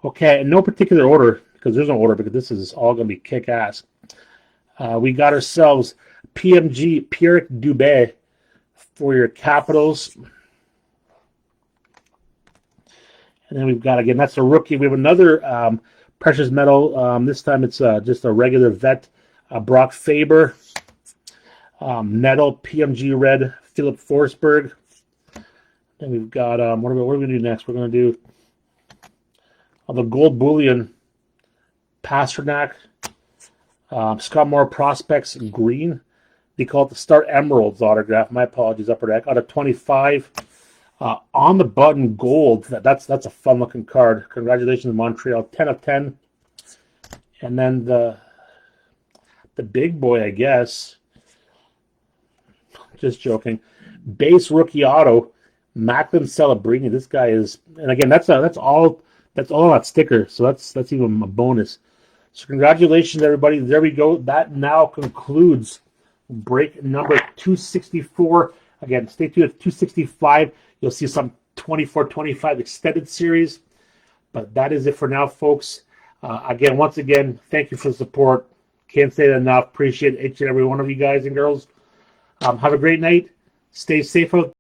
Okay, in no particular order, because there's no order, because this is all going to be kick-ass. We got ourselves PMG Pierre Dubé for your Capitals. And then we've got, again, that's a rookie. We have another precious metal. This time it's just a regular vet, Brock Faber. Nettle, PMG red, Philip Forsberg. And we've got, what are we going to do next? We're going to do the gold bullion, Pasternak. Scott Moore Prospects green. They call it the Star Emeralds autograph. My apologies, Upper Deck. Out of 25. On the button gold. That's a fun looking card. Congratulations, Montreal. 10 of 10. And then the big boy, I guess. Just joking. Base rookie auto, Macklin Celebrini. This guy is, and again, that's all that sticker. So that's even a bonus. So congratulations, everybody. There we go. That now concludes break number 264. Again, stay tuned at 265. You'll see some 24-25 extended series. But that is it for now, folks. Once again, thank you for the support. Can't say it enough. Appreciate each and every one of you guys and girls. Have a great night. Stay safe out